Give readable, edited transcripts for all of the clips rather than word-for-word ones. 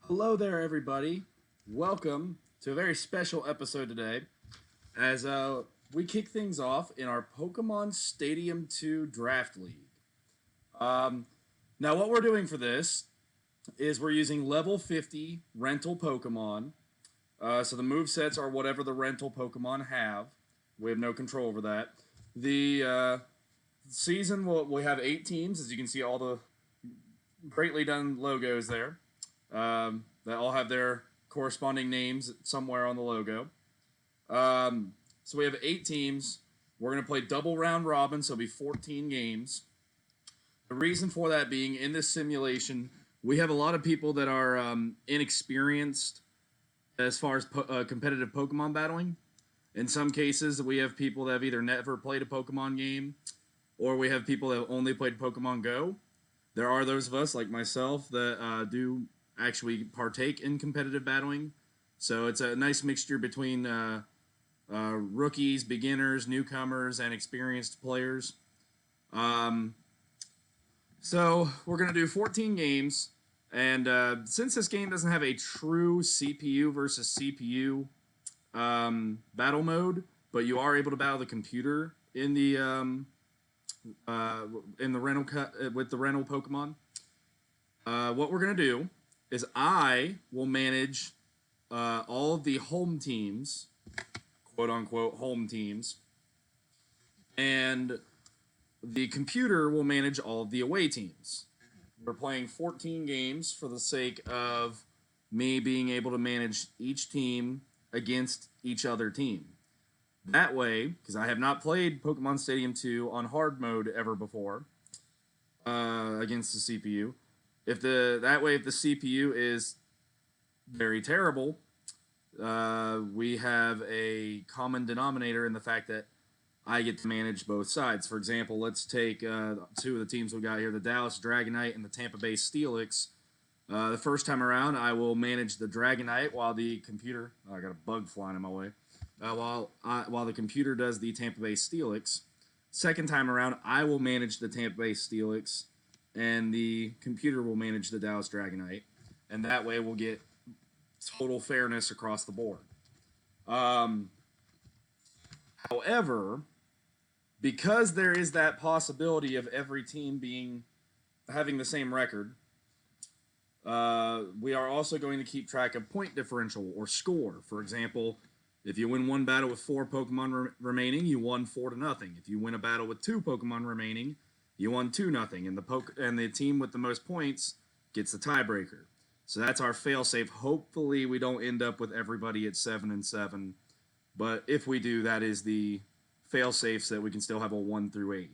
Hello there, everybody. Welcome to a very special episode today as we kick things off in our Pokemon Stadium 2 Draft League. Um, Now, what we're doing for this is we're using level 50 rental Pokemon. So the move sets are whatever the rental Pokemon have. We have no control over that. The season, we have 8 teams, as you can see all the greatly done logos there. That all have their corresponding names somewhere on the logo. So we have 8 teams. We're going to play double round robin, so it'll be 14 games. The reason for that being, in this simulation, we have a lot of people that are inexperienced as far as competitive Pokemon battling. In some cases, we have people that have either never played a Pokemon game, or we have people that have only played Pokemon Go. There are those of us, like myself, that do actually partake in competitive battling. So it's a nice mixture between rookies, beginners, newcomers, and experienced players. So we're going to do 14 games. And since this game doesn't have a true CPU versus CPU battle mode, but you are able to battle the computer in the rental with the rental Pokemon, what we're going to do is I will manage all of the home teams, quote unquote home teams, and the computer will manage all of the away teams. We're playing 14 games for the sake of me being able to manage each team against each other team. That way, because I have not played Pokemon Stadium 2 on hard mode ever before against the CPU, if the CPU is very terrible, we have a common denominator in the fact that I get to manage both sides. For example, let's take 2 of the teams we got here, the Dallas Dragonite and the Tampa Bay Steelix. The first time around, I will manage the Dragonite while the computer... Oh, I got a bug flying in my way. While the computer does the Tampa Bay Steelix. Second time around, I will manage the Tampa Bay Steelix, and the computer will manage the Dallas Dragonite. And that way we'll get total fairness across the board. However, because there is that possibility of every team having the same record, we are also going to keep track of point differential or score. For example, if you win one battle with 4 Pokemon remaining, you won 4-0. If you win a battle with 2 Pokemon remaining, you won 2-0. And the team with the most points gets the tiebreaker. So that's our failsafe. Hopefully, we don't end up with everybody at 7-7. But if we do, that is the failsafe so that we can still have a 1 through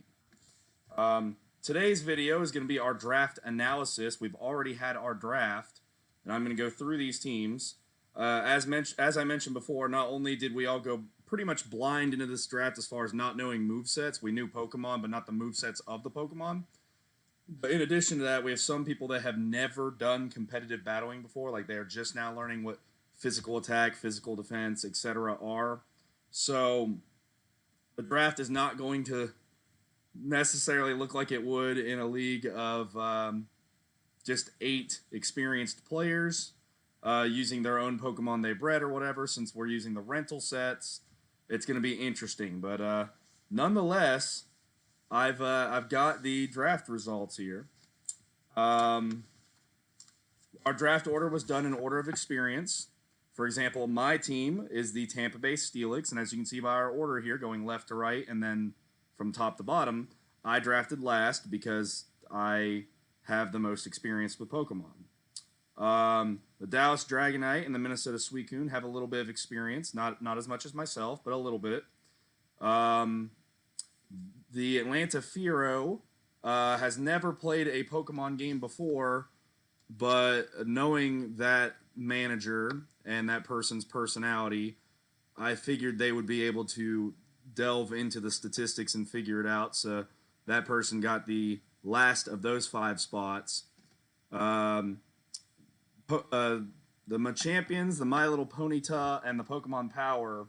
8. Today's video is going to be our draft analysis. We've already had our draft, and I'm going to go through these teams. As I mentioned before, not only did we all go pretty much blind into this draft as far as not knowing movesets, we knew Pokemon, but not the movesets of the Pokemon. But in addition to that, we have some people that have never done competitive battling before, like they're just now learning what physical attack, physical defense, etc. are. So the draft is not going to necessarily look like it would in a league of just 8 experienced players using their own Pokemon they bred or whatever. Since we're using the rental sets, it's going to be interesting. But nonetheless, I've got the draft results here. Our draft order was done in order of experience. For example, my team is the Tampa Bay Steelix, and as you can see by our order here, going left to right and then from top to bottom, I drafted last because I have the most experience with Pokemon. The Dallas Dragonite and the Minnesota Suicune have a little bit of experience, not as much as myself, but a little bit. The Atlanta Fearow has never played a Pokemon game before, but knowing that manager and that person's personality, I figured they would be able to delve into the statistics and figure it out. So that person got the last of those 5 spots. The Machampions, the My Little Ponyta, and the Pokemon Power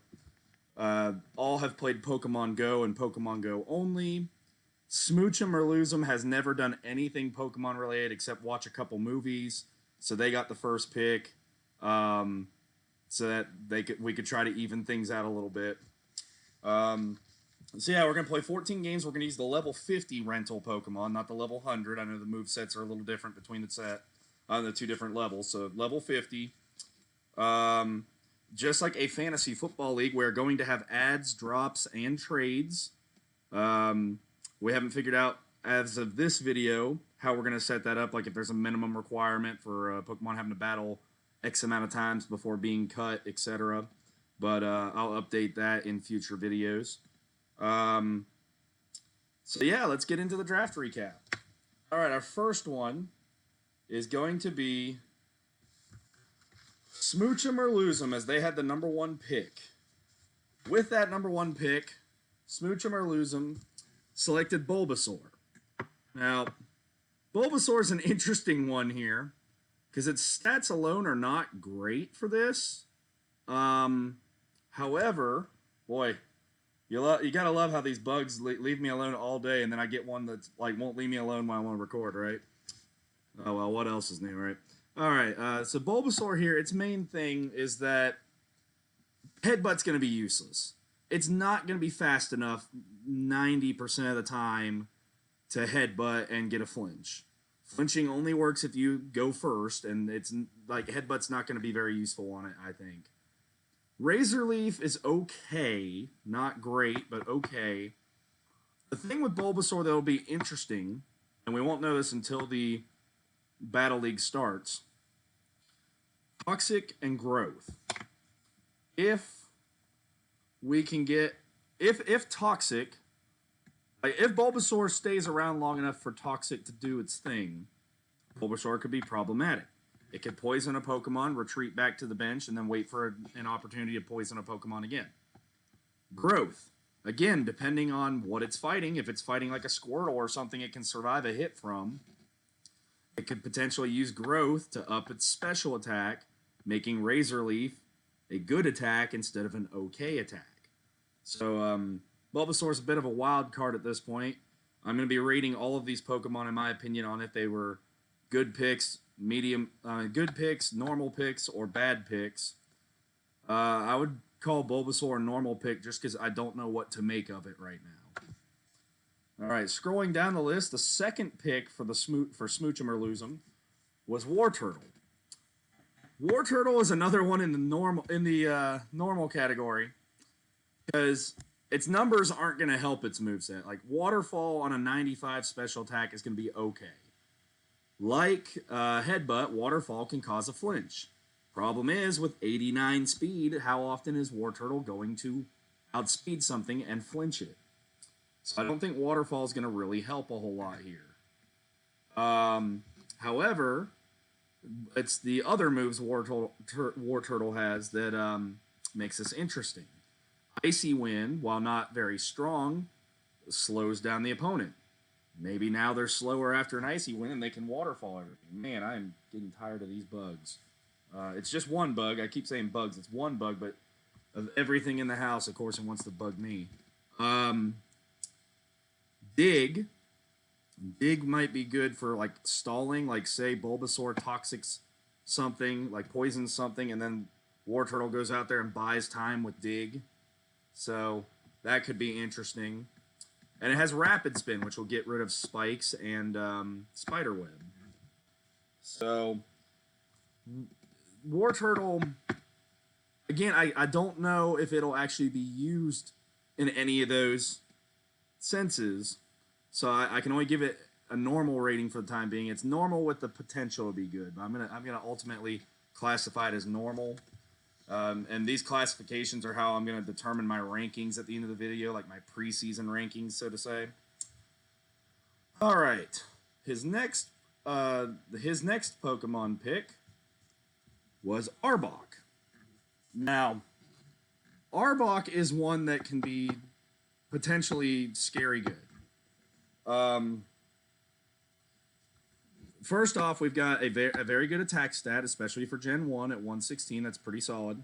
all have played Pokemon Go and Pokemon Go only. Smoochum Or Lose'em has never done anything Pokemon related except watch a couple movies. so they got the first pick, so that we could try to even things out a little bit. So yeah, we're gonna play 14 games. We're gonna use the level 50 rental Pokemon, not the level 100. I know the move sets are a little different between the two different levels. So level 50. Just like a fantasy football league, we're going to have ads, drops, and trades. We haven't figured out, as of this video, how we're going to set that up. Like if there's a minimum requirement for Pokemon having to battle X amount of times before being cut, etc. But I'll update that in future videos. So yeah, let's get into the draft recap. All right, our first one is going to be Smoochum Or Lose'em, as they had the #1 pick. With that #1 pick, Smoochum Or Lose'em selected Bulbasaur. Now, Bulbasaur is an interesting one here because its stats alone are not great for this. However, boy, you gotta love how these bugs leave me alone all day, and then I get one that's like won't leave me alone while I want to record, right? Oh well, what else is new, right? All right, so Bulbasaur here, its main thing is that Headbutt's going to be useless. It's not going to be fast enough 90% of the time to Headbutt and get a flinch. Flinching only works if you go first, and it's like Headbutt's not going to be very useful on it, I think. Razor Leaf is okay, not great, but okay. The thing with Bulbasaur that will be interesting, and we won't know this until the Battle League starts, Toxic and Growth. If we can get, if Toxic, like if Bulbasaur stays around long enough for Toxic to do its thing, Bulbasaur could be problematic. It could poison a Pokemon, retreat back to the bench, and then wait for an opportunity to poison a Pokemon again. Growth. Again, depending on what it's fighting, if it's fighting like a Squirtle or something it can survive a hit from, it could potentially use Growth to up its special attack, making Razor Leaf a good attack instead of an okay attack. So, Bulbasaur's a bit of a wild card at this point. I'm going to be rating all of these Pokemon, in my opinion, on if they were good picks, good picks, normal picks, or bad picks. I would call Bulbasaur a normal pick just because I don't know what to make of it right now. All right, scrolling down the list, the second pick for Smoochum Or Lose'em was Wartortle. Wartortle is another one in the normal category because its numbers aren't going to help its moveset. Like Waterfall on a 95 special attack is going to be okay. Like Headbutt, Waterfall can cause a flinch. Problem is, with 89 speed, how often is Wartortle going to outspeed something and flinch it? So I don't think Waterfall is going to really help a whole lot here. However, it's the other moves Wartortle has that makes this interesting. Icy Wind, while not very strong, slows down the opponent. Maybe now they're slower after an Icy Wind and they can Waterfall everything. Man, I am getting tired of these bugs. It's just one bug. I keep saying bugs. It's one bug, but of everything in the house, of course, it wants to bug me. Dig. Dig might be good for like stalling, like say Bulbasaur toxics something, like poisons something, and then Wartortle goes out there and buys time with Dig. So that could be interesting. And it has Rapid Spin, which will get rid of Spikes and Spiderweb. So Wartortle, again, I don't know if it'll actually be used in any of those senses. So I can only give it a normal rating for the time being. It's normal with the potential to be good. But I'm gonna ultimately classify it as normal. And these classifications are how I'm gonna determine my rankings at the end of the video, like my preseason rankings, so to say. All right, his next Pokemon pick was Arbok. Now, Arbok is one that can be potentially scary good. First off, we've got a very good attack stat, especially for Gen 1 at 116. That's pretty solid.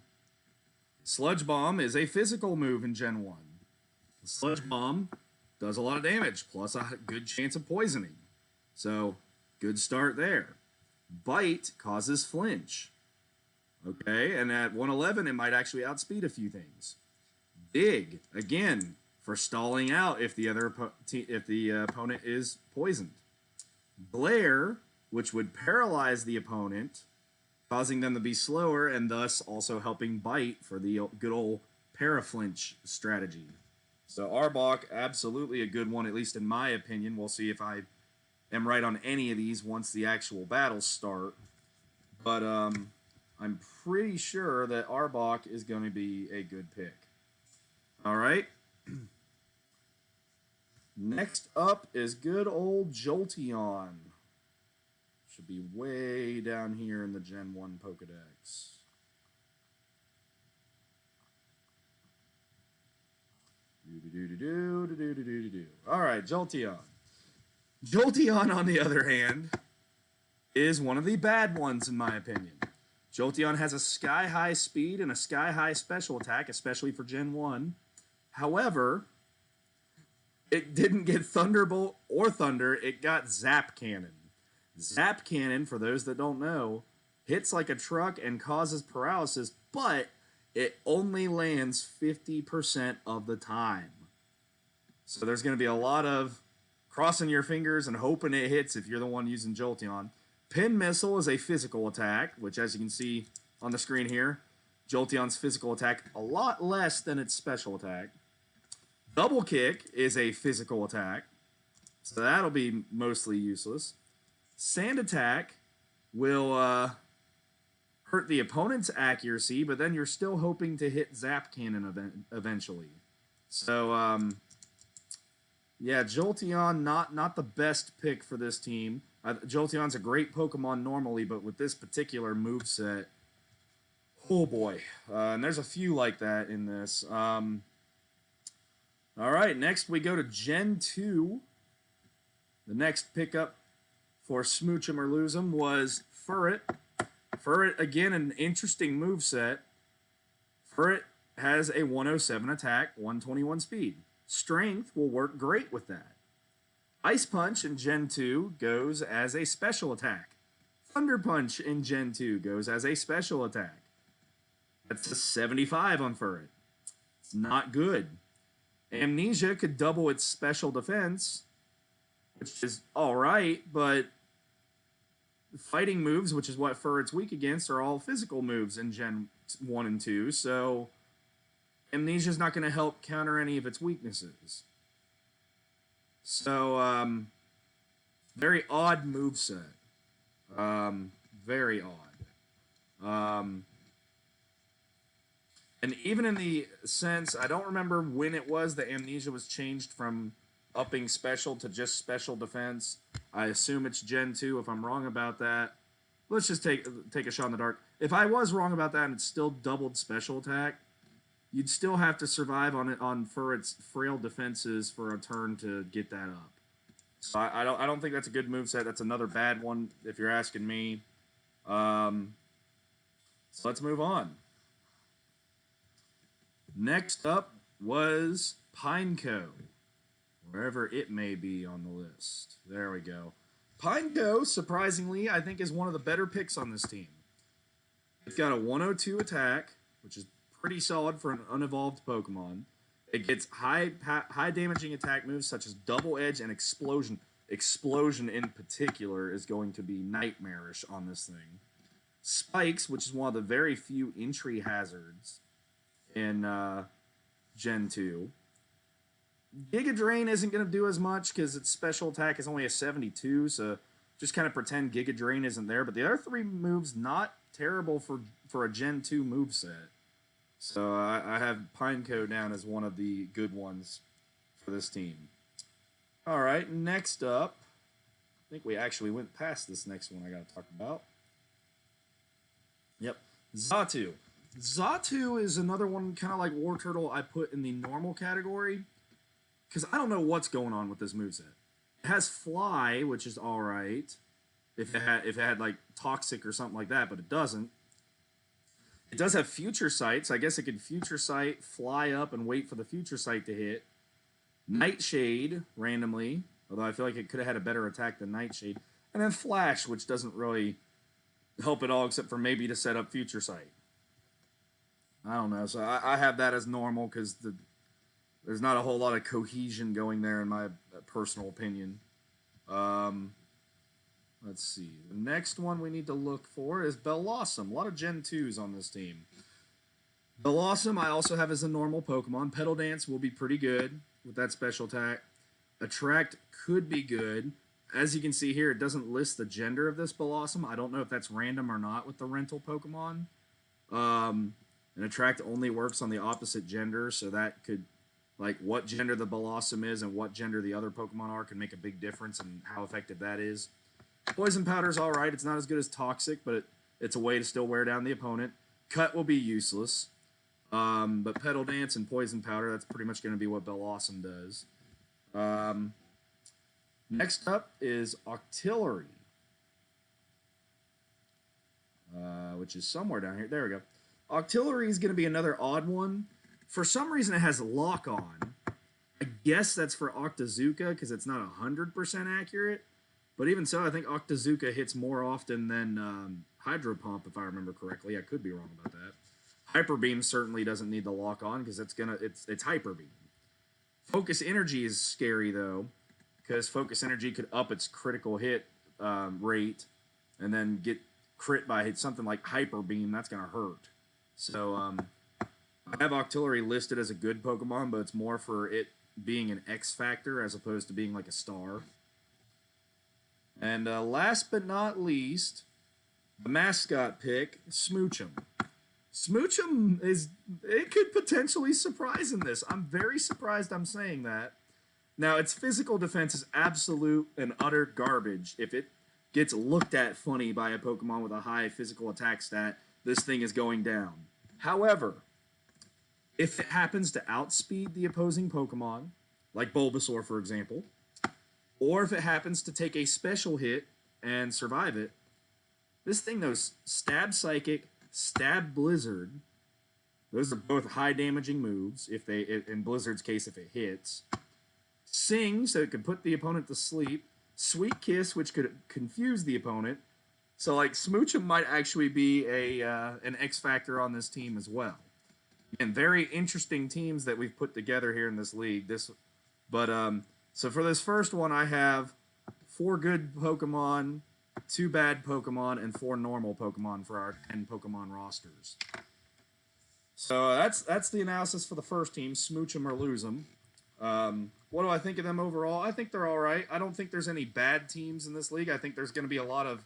Sludge Bomb is a physical move in Gen 1. Sludge Bomb does a lot of damage, plus a good chance of poisoning. So, good start there. Bite causes flinch. Okay, and at 111, it might actually outspeed a few things. Dig, again, for stalling out if the opponent is poisoned. Glare, which would paralyze the opponent, causing them to be slower, and thus also helping Bite for the good old paraflinch strategy. So Arbok, absolutely a good one, at least in my opinion. We'll see if I am right on any of these once the actual battles start. But I'm pretty sure that Arbok is going to be a good pick. All right. Next up is good old Jolteon. Should be way down here in the Gen 1 Pokedex. All right, Jolteon. Jolteon, on the other hand, is one of the bad ones in my opinion. Jolteon has a sky-high speed and a sky-high special attack, especially for Gen 1. However, it didn't get Thunderbolt or Thunder, it got Zap Cannon. Zap Cannon, for those that don't know, hits like a truck and causes paralysis, but it only lands 50% of the time. So there's going to be a lot of crossing your fingers and hoping it hits if you're the one using Jolteon. Pin Missile is a physical attack, which as you can see on the screen here, Jolteon's physical attack a lot less than its special attack. Double Kick is a physical attack, so that'll be mostly useless. Sand Attack will hurt the opponent's accuracy, but then you're still hoping to hit Zap Cannon eventually. So, yeah, Jolteon, not the best pick for this team. Jolteon's a great Pokemon normally, but with this particular moveset, oh boy. And there's a few like that in this. All right, next we go to Gen 2. The next pickup for Smoochum Or Lose'em was Furret. Furret, again, an interesting moveset. Furret has a 107 attack, 121 speed. Strength will work great with that. Ice Punch in Gen 2 goes as a special attack. Thunder Punch in Gen 2 goes as a special attack. That's a 75 on Furret. It's not good. Amnesia could double its special defense, which is alright, but fighting moves, which is what Furret's weak against, are all physical moves in Gen 1 and 2, so Amnesia's not going to help counter any of its weaknesses. So, very odd moveset. Very odd. And even in the sense, I don't remember when it was that Amnesia was changed from upping special to just special defense. I assume it's Gen 2. If I'm wrong about that, let's just take a shot in the dark. If I was wrong about that and it's still doubled special attack, you'd still have to survive for its frail defenses for a turn to get that up. So I don't think that's a good moveset. That's another bad one if you're asking me. So let's move on. Next up was Pineco, wherever it may be on the list. There we go. Pineco, surprisingly, I think is one of the better picks on this team. It's got a 102 attack, which is pretty solid for an unevolved Pokemon. It gets high damaging attack moves such as Double Edge and Explosion. Explosion in particular is going to be nightmarish on this thing. Spikes, which is one of the very few entry hazards in Gen 2. Giga Drain isn't going to do as much because its special attack is only a 72, so just kind of pretend Giga Drain isn't there. But the other three moves, not terrible for a Gen 2 moveset. So I have Pineco down as one of the good ones for this team. All right, next up, I think we actually went past this next one I got to talk about. Yep, Xatu. Xatu is another one kind of like War Turtle I put in the normal category because I don't know what's going on with this moveset. It has Fly, which is all right if it had like Toxic or something like that, but it doesn't. It does have Future Sight, so I guess it could Future Sight, fly up, and wait for the Future Sight to hit. Nightshade, randomly, although I feel like it could have had a better attack than Nightshade. And then Flash, which doesn't really help at all, except for maybe to set up Future Sight. I don't know. So I have that as normal because there's not a whole lot of cohesion going there in my personal opinion. Let's see. The next one we need to look for is Bellossom. A lot of Gen 2s on this team. Bellossom I also have as a normal Pokemon. Petal Dance will be pretty good with that special attack. Attract could be good. As you can see here, it doesn't list the gender of this Bellossom. I don't know if that's random or not with the rental Pokemon. And Attract only works on the opposite gender, so that could, like, what gender the Bellossom is and what gender the other Pokemon are can make a big difference in how effective that is. Poison Powder's alright. It's not as good as Toxic, but it's a way to still wear down the opponent. Cut will be useless. But Petal Dance and Poison Powder, that's pretty much going to be what Bellossom does. Next up is Octillery, which is somewhere down here. There we go. Octillery is going to be another odd one. For some reason, it has Lock On. I guess that's for Octazooka because it's not 100% accurate. But even so, I think Octazooka hits more often than Hydro Pump, if I remember correctly. I could be wrong about that. Hyper Beam certainly doesn't need the Lock On because it's Hyper Beam. Focus Energy is scary though, because Focus Energy could up its critical hit rate, and then get crit by something like Hyper Beam. That's gonna hurt. So I have Octillery listed as a good Pokemon, but it's more for it being an X factor as opposed to being like a star. And last but not least, the mascot pick, Smoochum. Smoochum it could potentially surprise in this. I'm very surprised I'm saying that. Now, its physical defense is absolute and utter garbage. If it gets looked at funny by a Pokemon with a high physical attack stat, this thing is going down. However, if it happens to outspeed the opposing Pokemon, like Bulbasaur, for example, or if it happens to take a special hit and survive it, this thing knows Stab Psychic, Stab Blizzard. Those are both high damaging moves, in Blizzard's case, if it hits. Sing, so it could put the opponent to sleep. Sweet Kiss, which could confuse the opponent. So, like, Smoochum might actually be an X factor on this team as well. And very interesting teams that we've put together here in this league. So for this first one, I have 4 good Pokemon, 2 bad Pokemon, and 4 normal Pokemon for our 10 Pokemon rosters. So that's the analysis for the first team, Smoochum Or Lose'em. What do I think of them overall? I think they're all right. I don't think there's any bad teams in this league. I think there's going to be a lot of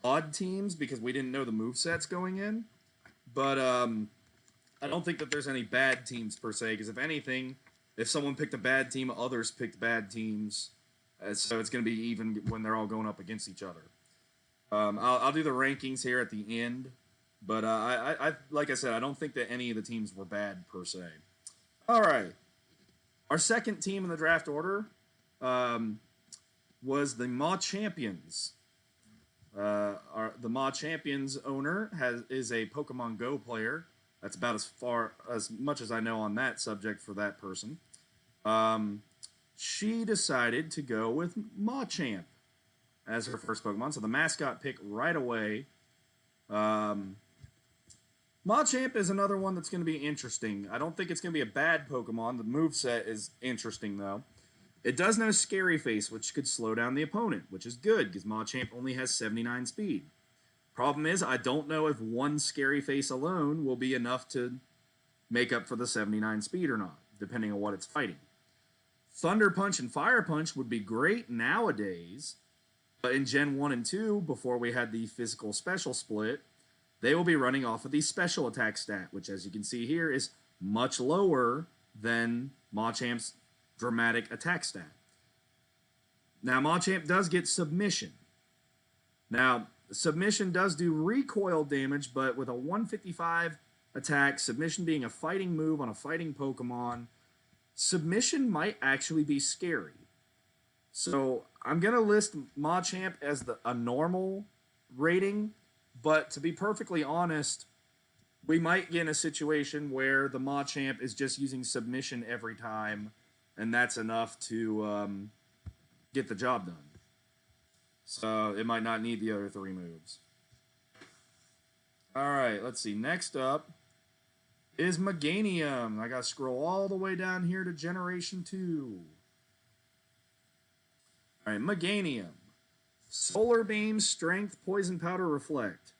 odd teams because we didn't know the movesets going in. But I don't think that there's any bad teams per se, because if anything, if someone picked a bad team, others picked bad teams. So it's going to be even when they're all going up against each other. I'll do the rankings here at the end. But I like I said, I don't think that any of the teams were bad per se. All right. Our second team in the draft order was the Machampions. The Machampions owner is a Pokemon Go player. That's about as much as I know on that subject for that person. She decided to go with Machamp as her first Pokemon. So the mascot pick right away. Machamp is another one that's going to be interesting. I don't think it's going to be a bad Pokemon. The moveset is interesting, though. It does know Scary Face, which could slow down the opponent, which is good, because Machamp only has 79 speed. Problem is, I don't know if one Scary Face alone will be enough to make up for the 79 speed or not, depending on what it's fighting. Thunder Punch and Fire Punch would be great nowadays, but in Gen 1 and 2, before we had the physical special split, they will be running off of the special attack stat, which, as you can see here, is much lower than Machamp's dramatic attack stat. Now, Machamp does get Submission. Now, Submission does do recoil damage, but with a 155 attack, Submission being a fighting move on a fighting Pokemon, Submission might actually be scary. So, I'm going to list Machamp as a normal rating. But to be perfectly honest, we might get in a situation where the Machamp is just using Submission every time, and that's enough to get the job done. So it might not need the other 3 moves. Alright, let's see. Next up is Meganium. I gotta scroll all the way down here to Generation 2. Alright, Meganium. Solar Beam, Strength, Poison Powder, Reflect.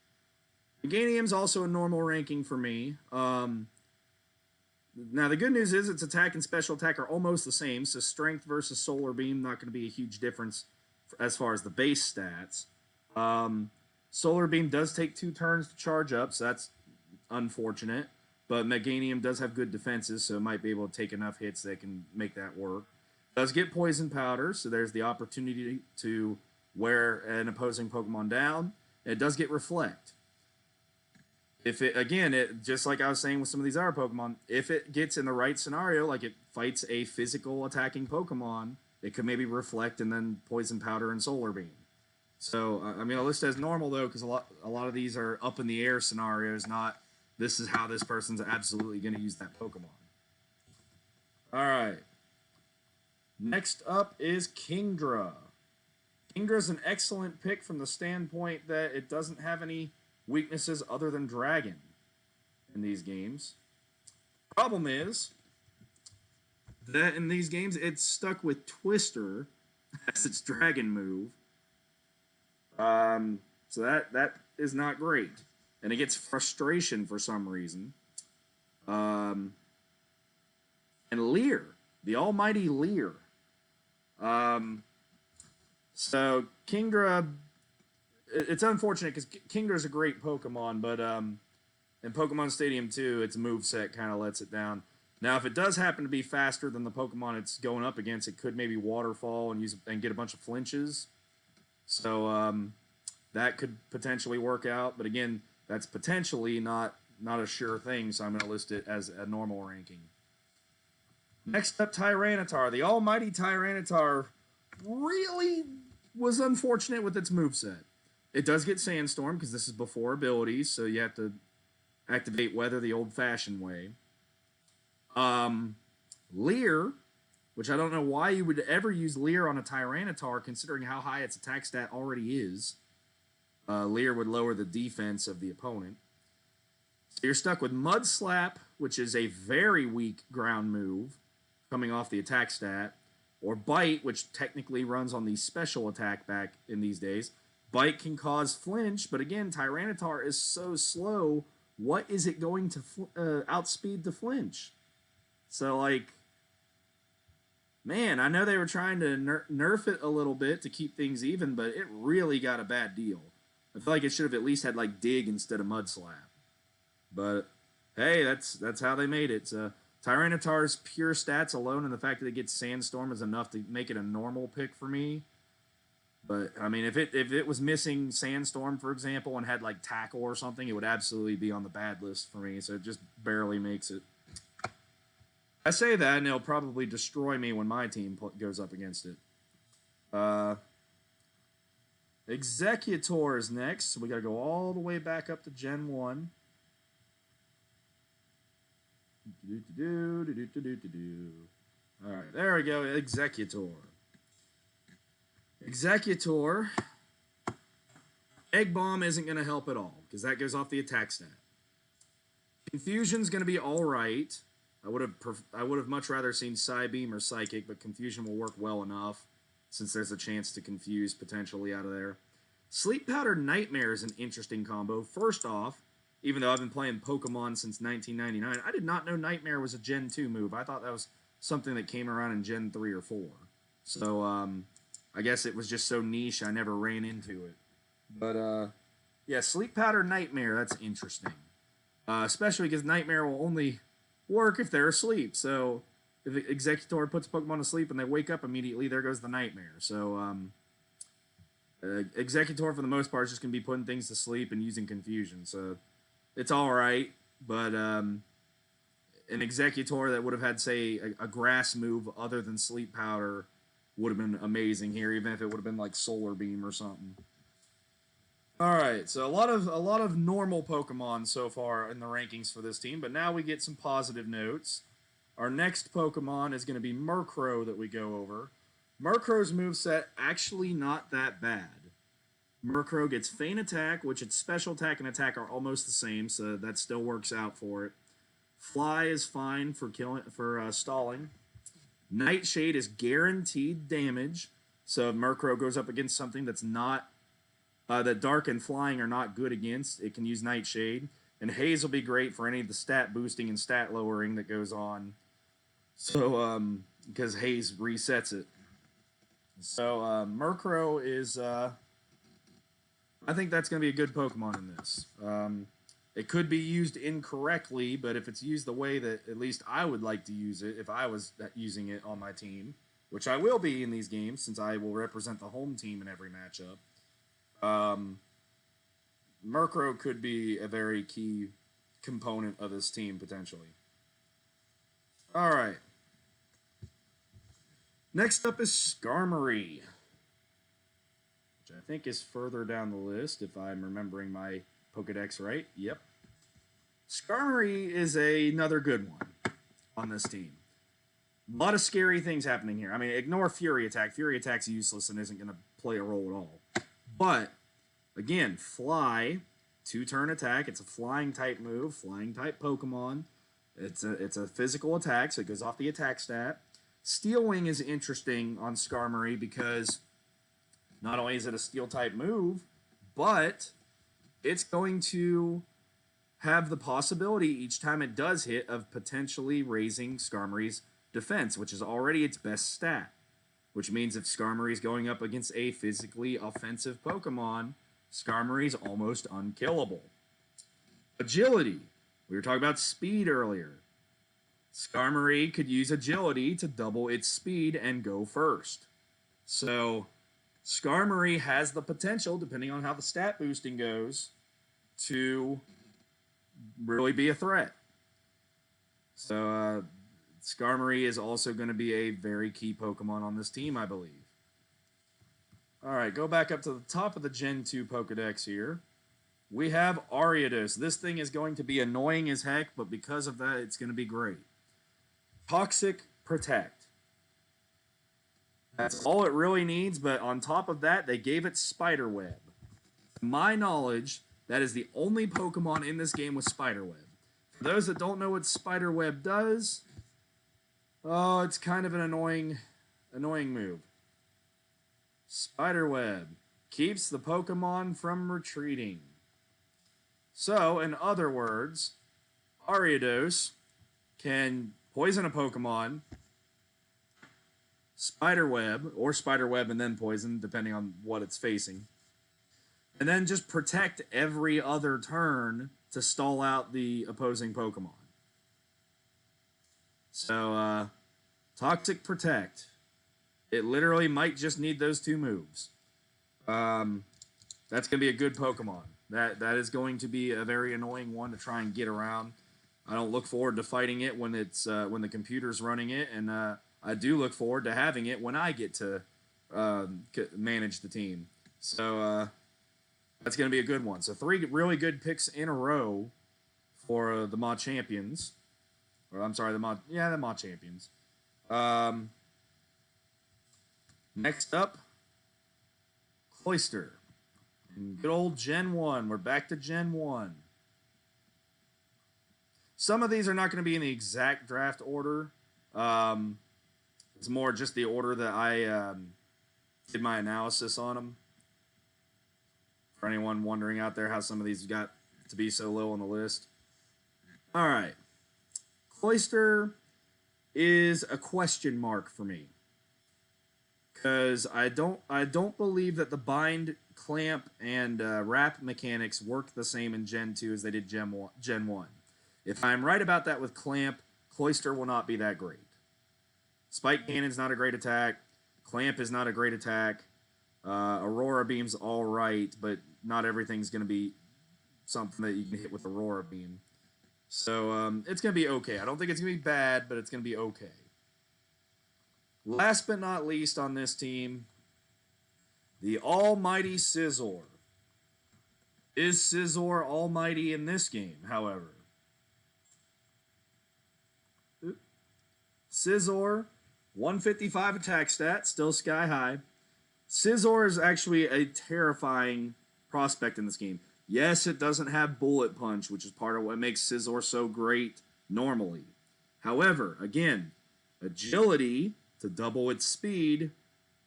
Meganium's also a normal ranking for me. Now, the good news is its attack and special attack are almost the same, so Strength versus Solar Beam, not going to be a huge difference as far as the base stats. Solar Beam does take 2 turns to charge up, so that's unfortunate. But Meganium does have good defenses, so it might be able to take enough hits that can make that work. Does get Poison Powder, so there's the opportunity to wear an opposing Pokemon down. It does get Reflect. If it, again, just like I was saying with some of these other Pokemon, if it gets in the right scenario, like it fights a physical attacking Pokemon, it could maybe Reflect and then Poison Powder and Solar Beam. So, I mean, I'll list it as normal, though, because a lot of these are up in the air scenarios, not this is how this person's absolutely going to use that Pokemon. All right. Next up is Kingdra. Kingdra's an excellent pick from the standpoint that it doesn't have any weaknesses other than Dragon in these games. Problem is that in these games it's stuck with Twister as its Dragon move. So that is not great. And it gets Frustration for some reason. And Leer, the almighty Leer. So Kingdra, it's unfortunate because Kingdra is a great Pokemon, but in Pokemon Stadium 2, its moveset kind of lets it down. Now, if it does happen to be faster than the Pokemon it's going up against, it could maybe Waterfall and get a bunch of flinches. So that could potentially work out, but again, that's potentially not a sure thing, so I'm going to list it as a normal ranking. Next up, Tyranitar. The almighty Tyranitar really was unfortunate with its moveset. It does get Sandstorm, because this is before abilities, so you have to activate Weather the old-fashioned way. Leer, which I don't know why you would ever use Leer on a Tyranitar, considering how high its attack stat already is. Leer would lower the defense of the opponent. So you're stuck with Mud Slap, which is a very weak ground move, coming off the attack stat, or Bite, which technically runs on the special attack back in these days. Bite can cause flinch, but again, Tyranitar is so slow. What is it going to outspeed the flinch? So, like, man, I know they were trying to nerf it a little bit to keep things even, but it really got a bad deal. I feel like it should have at least had, like, Dig instead of Mud Slap. But, hey, that's how they made it. So, Tyranitar's pure stats alone and the fact that it gets Sandstorm is enough to make it a normal pick for me. But, I mean, if it was missing Sandstorm, for example, and had, like, Tackle or something, it would absolutely be on the bad list for me. So it just barely makes it. I say that, and it'll probably destroy me when my team goes up against it. Executor is next, so we got to go all the way back up to Gen 1. Alright, there we go, Executor. Executor, Egg Bomb isn't going to help at all, because that goes off the attack stat. Confusion's going to be alright. I would have much rather seen Psybeam or Psychic, but Confusion will work well enough, since there's a chance to confuse potentially out of there. Sleep Powder Nightmare is an interesting combo. First off, even though I've been playing Pokemon since 1999, I did not know Nightmare was a Gen 2 move. I thought that was something that came around in Gen 3 or 4. So, I guess it was just so niche I never ran into it. But, yeah, Sleep Powder Nightmare, that's interesting. Especially because Nightmare will only work if they're asleep. So, if Executor puts Pokemon to sleep and they wake up immediately, there goes the Nightmare. So, Executor, for the most part, is just going to be putting things to sleep and using Confusion. So, it's alright, but an Executor that would have had, say, a grass move other than Sleep Powder would have been amazing here, even if it would have been like Solar Beam or something. Alright, so a lot of normal Pokemon so far in the rankings for this team, but now we get some positive notes. Our next Pokemon is going to be Murkrow that we go over. Murkrow's moveset actually not that bad. Murkrow gets Feint Attack, which its special attack and attack are almost the same, so that still works out for it. Fly is fine for stalling. Nightshade is guaranteed damage, so if Murkrow goes up against something that's not that Dark and Flying are not good against, it can use Nightshade. And Haze will be great for any of the stat boosting and stat lowering that goes on. So, because Haze resets it. So, Murkrow is, I think that's going to be a good Pokemon in this. It could be used incorrectly, but if it's used the way that at least I would like to use it, if I was using it on my team, which I will be in these games since I will represent the home team in every matchup, Murkrow could be a very key component of this team, potentially. All right. Next up is Skarmory, which I think is further down the list, if I'm remembering my Pokedex right. Yep. Skarmory is another good one on this team. A lot of scary things happening here. I mean, ignore Fury Attack. Fury Attack's useless and isn't going to play a role at all. But, again, Fly, 2-turn attack. It's a flying type move, flying type Pokemon. It's a physical attack, so it goes off the attack stat. Steel Wing is interesting on Skarmory because not only is it a steel type move, but it's going to have the possibility each time it does hit of potentially raising Skarmory's defense, which is already its best stat. Which means if Skarmory is going up against a physically offensive Pokemon, Skarmory's almost unkillable. Agility. We were talking about speed earlier. Skarmory could use agility to double its speed and go first. So, Skarmory has the potential, depending on how the stat boosting goes, to really be a threat. So, Skarmory is also going to be a very key Pokemon on this team, I believe. Alright, go back up to the top of the Gen 2 Pokedex here. We have Ariados. This thing is going to be annoying as heck, but because of that, it's going to be great. Toxic Protect. That's all it really needs, but on top of that, they gave it Spiderweb. To my knowledge, that is the only Pokemon in this game with Spiderweb. For those that don't know what Spiderweb does, oh, it's kind of an annoying move. Spiderweb keeps the Pokemon from retreating. So, in other words, Ariados can poison a Pokemon, Spiderweb, or Spiderweb and then poison, depending on what it's facing, and then just protect every other turn to stall out the opposing Pokemon. So, Toxic Protect. It literally might just need those two moves. That's going to be a good Pokemon. That is going to be a very annoying one to try and get around. I don't look forward to fighting it when it's when the computer's running it, and I do look forward to having it when I get to manage the team. So that's going to be a good one. So 3 really good picks in a row for the Machampions. Or I'm sorry, the Machampions. Next up, Cloyster. Good old Gen 1. We're back to Gen 1. Some of these are not going to be in the exact draft order. It's more just the order that I did my analysis on them. For anyone wondering out there how some of these got to be so low on the list. All right. Cloyster is a question mark for me. Because I don't believe that the bind, clamp, and wrap mechanics work the same in Gen 2 as they did Gen 1. If I'm right about that with clamp, Cloyster will not be that great. Spike Cannon's not a great attack. Clamp is not a great attack. Aurora Beam's all right, but not everything's going to be something that you can hit with Aurora Beam. So it's going to be okay. I don't think it's going to be bad, but it's going to be okay. Last but not least on this team, the almighty Scizor. Is Scizor almighty in this game, however? Scizor, 155 attack stat, still sky high. Scizor is actually a terrifying prospect in this game. Yes, it doesn't have Bullet Punch, which is part of what makes Scizor so great normally. However, again, agility to double its speed,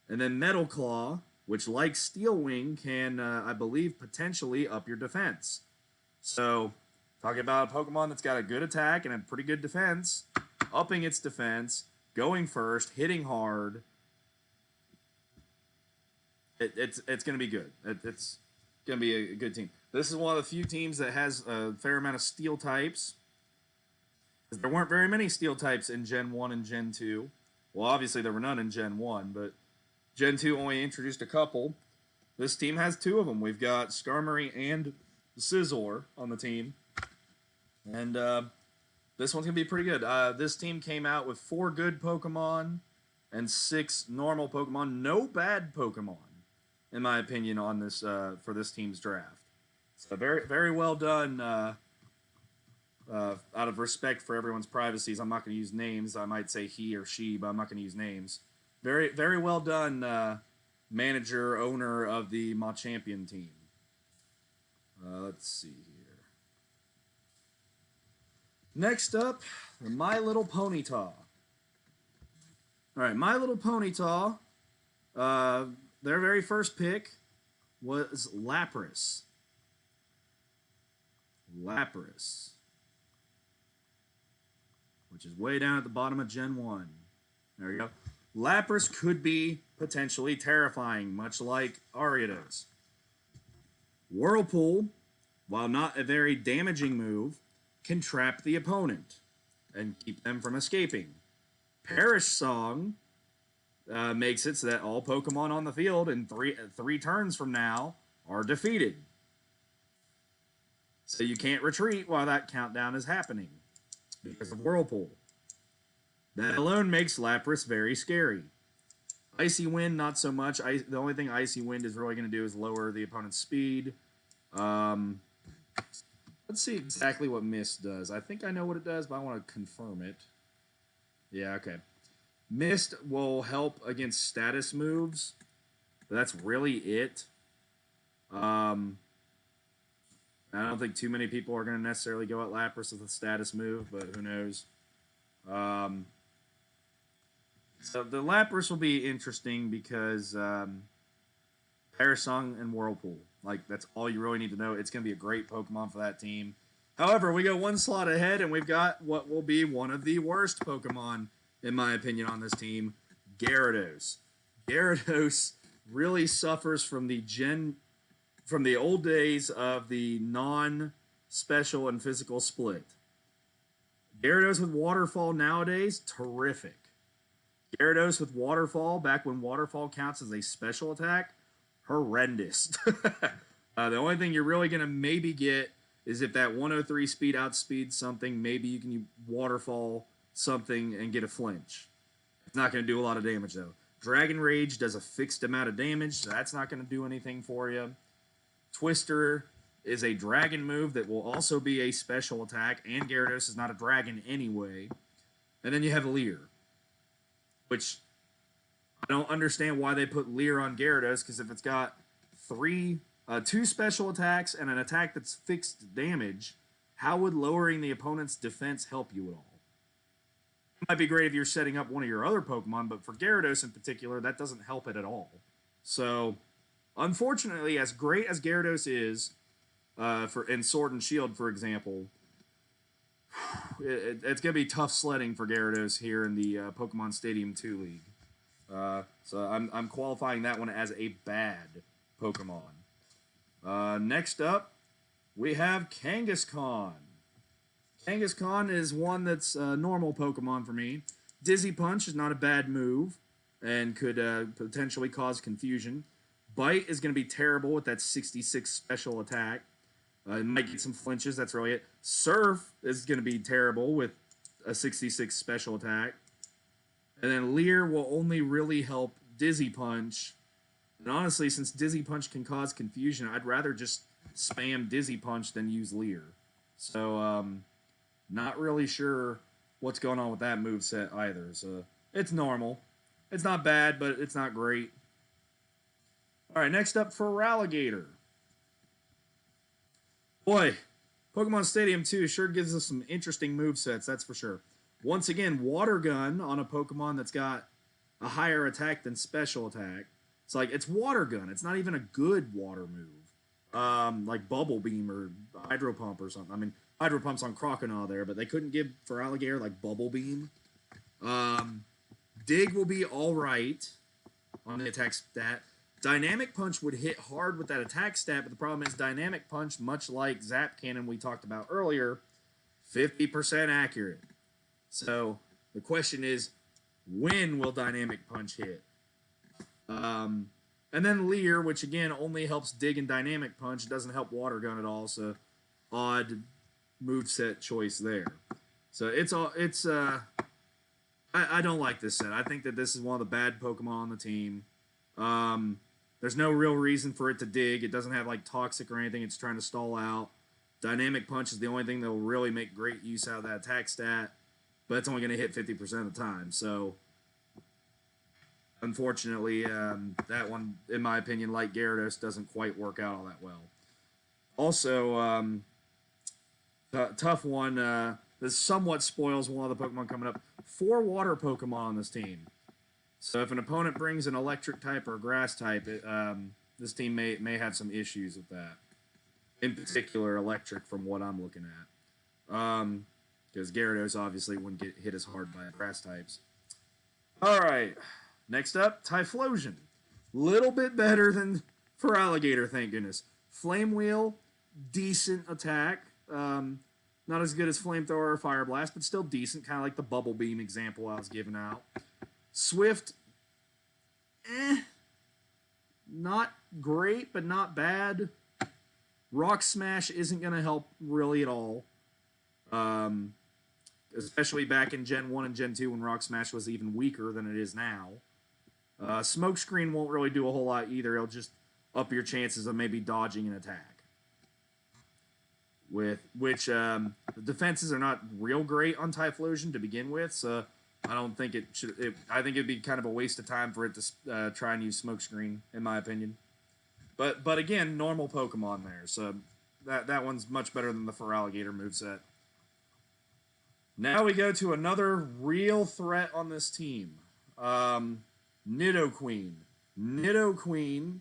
and then Metal Claw, which like Steel Wing can, I believe, potentially up your defense. So, talking about a Pokemon that's got a good attack and a pretty good defense, upping its defense, going first, hitting hard. It's going to be good. It's going to be a good team. This is one of the few teams that has a fair amount of Steel types. There weren't very many Steel types in Gen 1 and Gen 2. Well, obviously there were none in Gen 1, but Gen 2 only introduced a couple. This team has 2 of them. We've got Skarmory and Scizor on the team. And this one's going to be pretty good. This team came out with 4 good Pokemon and 6 normal Pokemon. No bad Pokemon, in my opinion, on this for this team's draft. So very, very well done. Out of respect for everyone's privacies, I'm not going to use names. I might say he or she, but I'm not going to use names. Very, very well done, manager, owner of the Machampion team. Let's see here. Next up, My Little Ponyta. All right, My Little Ponyta, their very first pick was Lapras. Lapras. Which is way down at the bottom of Gen 1. There you go. Lapras could be potentially terrifying, much like Ariados. Whirlpool, while not a very damaging move, can trap the opponent and keep them from escaping. Perish Song makes it so that all Pokemon on the field in three turns from now are defeated. So you can't retreat while that countdown is happening because of Whirlpool. That alone makes Lapras very scary. Icy Wind, not so much. The only thing Icy Wind is really going to do is lower the opponent's speed. Let's see exactly what Mist does. I think I know what it does, but I want to confirm it. Yeah, okay. Mist will help against status moves, but that's really it. I don't think too many people are going to necessarily go at Lapras with a status move, but who knows. So the Lapras will be interesting because Perish Song and Whirlpool. Like, that's all you really need to know. It's going to be a great Pokemon for that team. However, we go one slot ahead, and we've got what will be one of the worst Pokemon, in my opinion, on this team, Gyarados. Gyarados really suffers from the old days of the non-special and physical split. Gyarados with Waterfall nowadays, terrific. Gyarados with Waterfall, back when Waterfall counts as a special attack, horrendous. The only thing you're really going to maybe get is if that 103 speed outspeeds something, maybe you can Waterfall something and get a flinch. It's not going to do a lot of damage, though. Dragon Rage does a fixed amount of damage, so that's not going to do anything for you. Twister is a dragon move that will also be a special attack, and Gyarados is not a dragon anyway. And then you have Leer, which I don't understand why they put Leer on Gyarados, because if it's got 2 special attacks and an attack that's fixed damage, how would lowering the opponent's defense help you at all? It might be great if you're setting up one of your other Pokemon, but for Gyarados in particular, that doesn't help it at all. So, unfortunately, as great as Gyarados is, in Sword and Shield, for example, it's going to be tough sledding for Gyarados here in the Pokemon Stadium 2 League. So I'm qualifying that one as a bad Pokemon. Next up, we have Kangaskhan. Kangaskhan is one that's a normal Pokemon for me. Dizzy Punch is not a bad move and could potentially cause confusion. Bite is going to be terrible with that 66 special attack. It might get some flinches, that's really it. Surf is going to be terrible with a 66 special attack. And then Leer will only really help Dizzy Punch. And honestly, since Dizzy Punch can cause confusion, I'd rather just spam Dizzy Punch than use Leer. So, not really sure what's going on with that moveset either. So, it's normal. It's not bad, but it's not great. All right, next up for Alligator. Boy, Pokemon Stadium 2 sure gives us some interesting movesets, that's for sure. Once again, Water Gun on a Pokemon that's got a higher attack than special attack. It's like, it's Water Gun. It's not even a good water move. Like Bubble Beam or Hydro Pump or something. I mean, Hydro Pump's on Crocodile there, but they couldn't give for Alligator like Bubble Beam. Dig will be all right on the attack stat. Dynamic Punch would hit hard with that attack stat, but the problem is Dynamic Punch, much like Zap Cannon we talked about earlier, 50% accurate. So the question is, when will Dynamic Punch hit? And then Leer, which again only helps Dig and Dynamic Punch, doesn't help Water Gun at all, so odd moveset choice there. So I don't like this set. I think that this is one of the bad Pokemon on the team. There's no real reason for it to dig. It doesn't have like Toxic or anything. It's trying to stall out. Dynamic Punch is the only thing that will really make great use out of that attack stat, but it's only going to hit 50% of the time. So, unfortunately, that one, in my opinion, like Gyarados, doesn't quite work out all that well. Also, tough one. This somewhat spoils one of the Pokemon coming up. 4 water Pokemon on this team. So if an opponent brings an electric type or grass type, this team may have some issues with that. In particular, electric from what I'm looking at. Because Gyarados obviously wouldn't get hit as hard by grass types. Alright, next up, Typhlosion. Little bit better than for Alligator, thank goodness. Flame Wheel, decent attack. Not as good as Flamethrower or Fire Blast, but still decent, kind of like the Bubble Beam example I was giving out. Swift, not great, but not bad. Rock Smash isn't going to help really at all. Especially back in Gen 1 and Gen 2 when Rock Smash was even weaker than it is now. Smokescreen won't really do a whole lot either. It'll just up your chances of maybe dodging an attack. With which the defenses are not real great on Typhlosion to begin with, so I don't think it should. I think it'd be kind of a waste of time for it to try and use Smokescreen, in my opinion. But again, normal Pokemon there, so that one's much better than the Feraligatr moveset. Now we go to another real threat on this team, Nidoqueen. Nidoqueen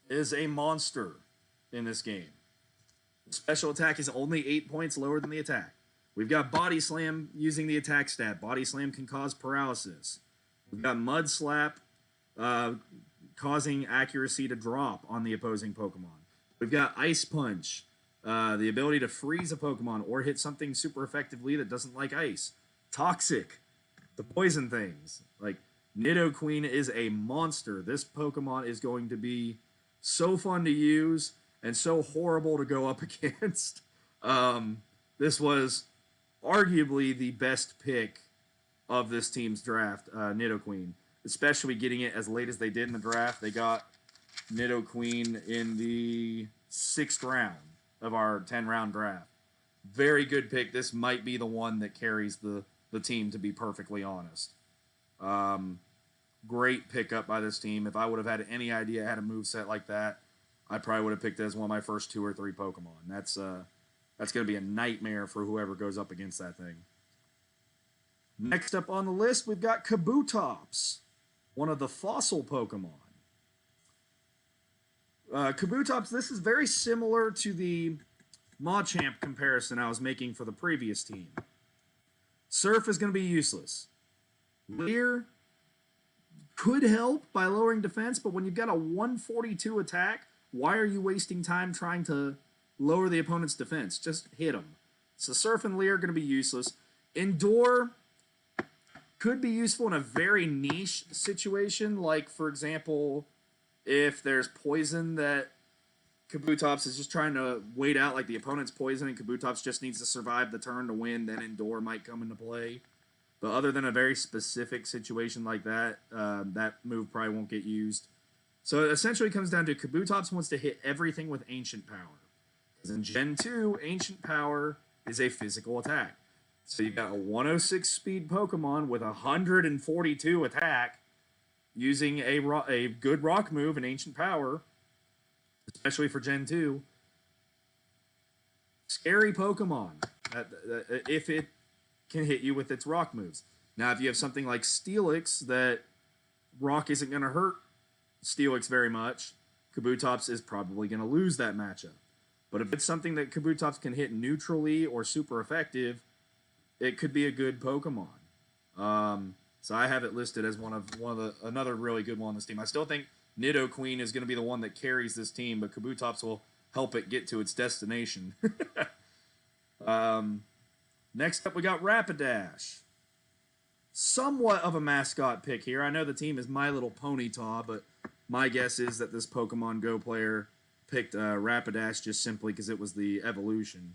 is a monster in this game. Special attack is only 8 points lower than the attack. We've got Body Slam using the attack stat. Body Slam can cause paralysis. We've got Mud Slap causing accuracy to drop on the opposing Pokemon. We've got Ice Punch, the ability to freeze a Pokemon or hit something super effectively that doesn't like ice. Toxic, the poison things. Like, Nidoqueen is a monster. This Pokemon is going to be so fun to use and so horrible to go up against. This was arguably the best pick of this team's draft, Nidoqueen. Especially getting it as late as they did in the draft. They got Nidoqueen in the 6th round of our 10-round draft. Very good pick. This might be the one that carries the team, to be perfectly honest. Great pickup by this team. If I would have had any idea I had a moveset like that, I probably would have picked it as one of my first 2 or 3 Pokemon. That's going to be a nightmare for whoever goes up against that thing. Next up on the list, we've got Kabutops, one of the fossil Pokemon. Kabutops, this is very similar to the Machamp comparison I was making for the previous team. Surf is going to be useless. Leer could help by lowering defense, but when you've got a 142 attack, why are you wasting time trying to lower the opponent's defense? Just hit them. So Surf and Leer are going to be useless. Endure could be useful in a very niche situation, like, for example, if there's poison that Kabutops is just trying to wait out, like the opponent's poison and Kabutops just needs to survive the turn to win, then Endure might come into play. But other than a very specific situation like that, that move probably won't get used. So it essentially comes down to Kabutops wants to hit everything with Ancient Power. Because in Gen 2, Ancient Power is a physical attack. So you've got a 106 speed Pokemon with 142 attack. using a good rock move, an Ancient Power, especially for Gen 2. Scary Pokemon if it can hit you with its rock moves. Now, if you have something like Steelix that rock isn't going to hurt Steelix very much, Kabutops is probably going to lose that matchup. But if it's something that Kabutops can hit neutrally or super effective, it could be a good Pokemon. So I have it listed as another really good one on this team. I still think Nidoqueen is going to be the one that carries this team, but Kabutops will help it get to its destination. Next up, we got Rapidash. Somewhat of a mascot pick here. I know the team is My Little Ponyta, but my guess is that this Pokemon Go player picked Rapidash just simply because it was the evolution.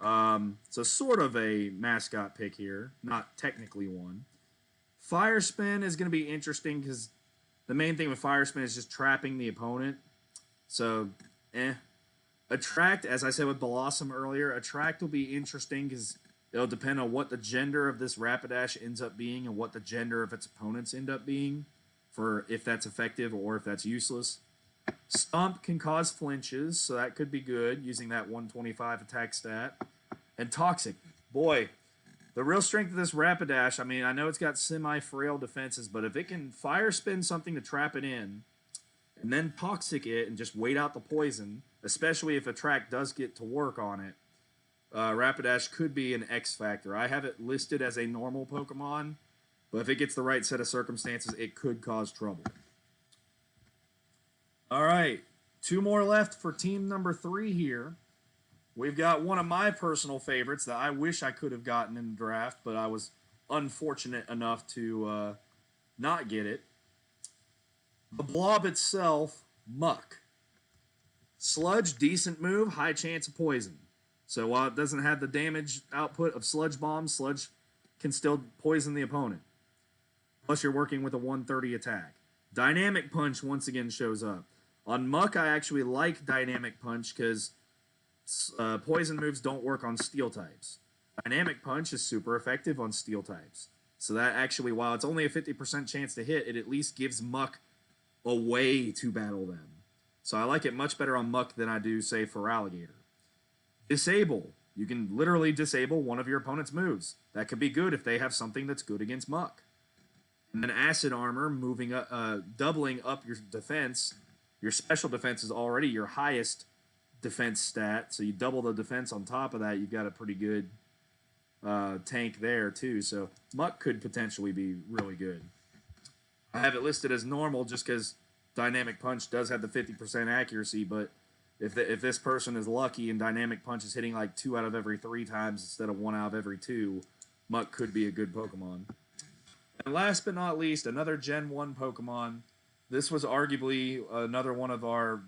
So sort of a mascot pick here, not technically one. Fire Spin is going to be interesting because the main thing with Fire Spin is just trapping the opponent. So, Attract, as I said with Blossom earlier, Attract will be interesting because it'll depend on what the gender of this Rapidash ends up being and what the gender of its opponents end up being for if that's effective or if that's useless. Stomp can cause flinches, so that could be good using that 125 attack stat. And Toxic, boy, the real strength of this Rapidash, I mean, I know it's got semi-frail defenses, but if it can Fire Spin something to trap it in, and then Toxic it and just wait out the poison, especially if Attract does get to work on it, Rapidash could be an X factor. I have it listed as a normal Pokemon, but if it gets the right set of circumstances, it could cause trouble. All right, 2 more left for team number 3 here. We've got one of my personal favorites that I wish I could have gotten in the draft, but I was unfortunate enough to not get it. The blob itself, Muck. Sludge, decent move, high chance of poison. So while it doesn't have the damage output of Sludge Bomb, Sludge can still poison the opponent. Plus you're working with a 130 attack. Dynamic Punch once again shows up. On Muck, I actually like Dynamic Punch because poison moves don't work on Steel types. Dynamic Punch is super effective on Steel types. So that actually, while it's only a 50% chance to hit, it at least gives Muck a way to battle them. So I like it much better on Muck than I do, say, for Alligator. Disable. You can literally disable one of your opponent's moves. That could be good if they have something that's good against Muck. And then Acid Armor, moving up, doubling up your defense. Your special defense is already your highest defense stat, so you double the defense on top of that. You've got a pretty good tank there, too. So Muck could potentially be really good. I have it listed as normal just because Dynamic Punch does have the 50% accuracy, but if this person is lucky and Dynamic Punch is hitting like 2 out of every 3 times instead of 1 out of every 2, Muck could be a good Pokemon. And last but not least, another Gen 1 Pokemon. This was arguably another one of our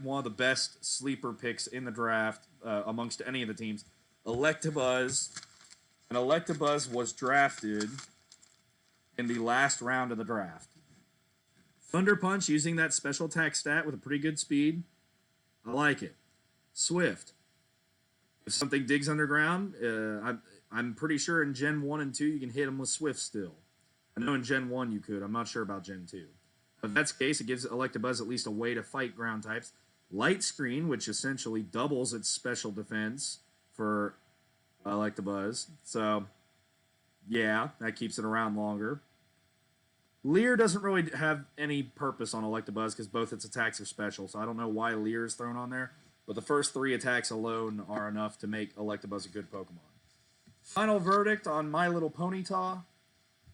one of the best sleeper picks in the draft amongst any of the teams. Electabuzz. And Electabuzz was drafted in the last round of the draft. Thunder Punch using that special attack stat with a pretty good speed. I like it. Swift. If something digs underground, I'm pretty sure in Gen 1 and 2 you can hit them with Swift still. I know in Gen 1 you could. I'm not sure about Gen 2. But if that's the case, it gives Electabuzz at least a way to fight ground types. Light Screen, which essentially doubles its special defense for Electabuzz. So, yeah, that keeps it around longer. Leer doesn't really have any purpose on Electabuzz because both its attacks are special, so I don't know why Leer is thrown on there. But the first 3 attacks alone are enough to make Electabuzz a good Pokemon. Final verdict on My Little Ponyta.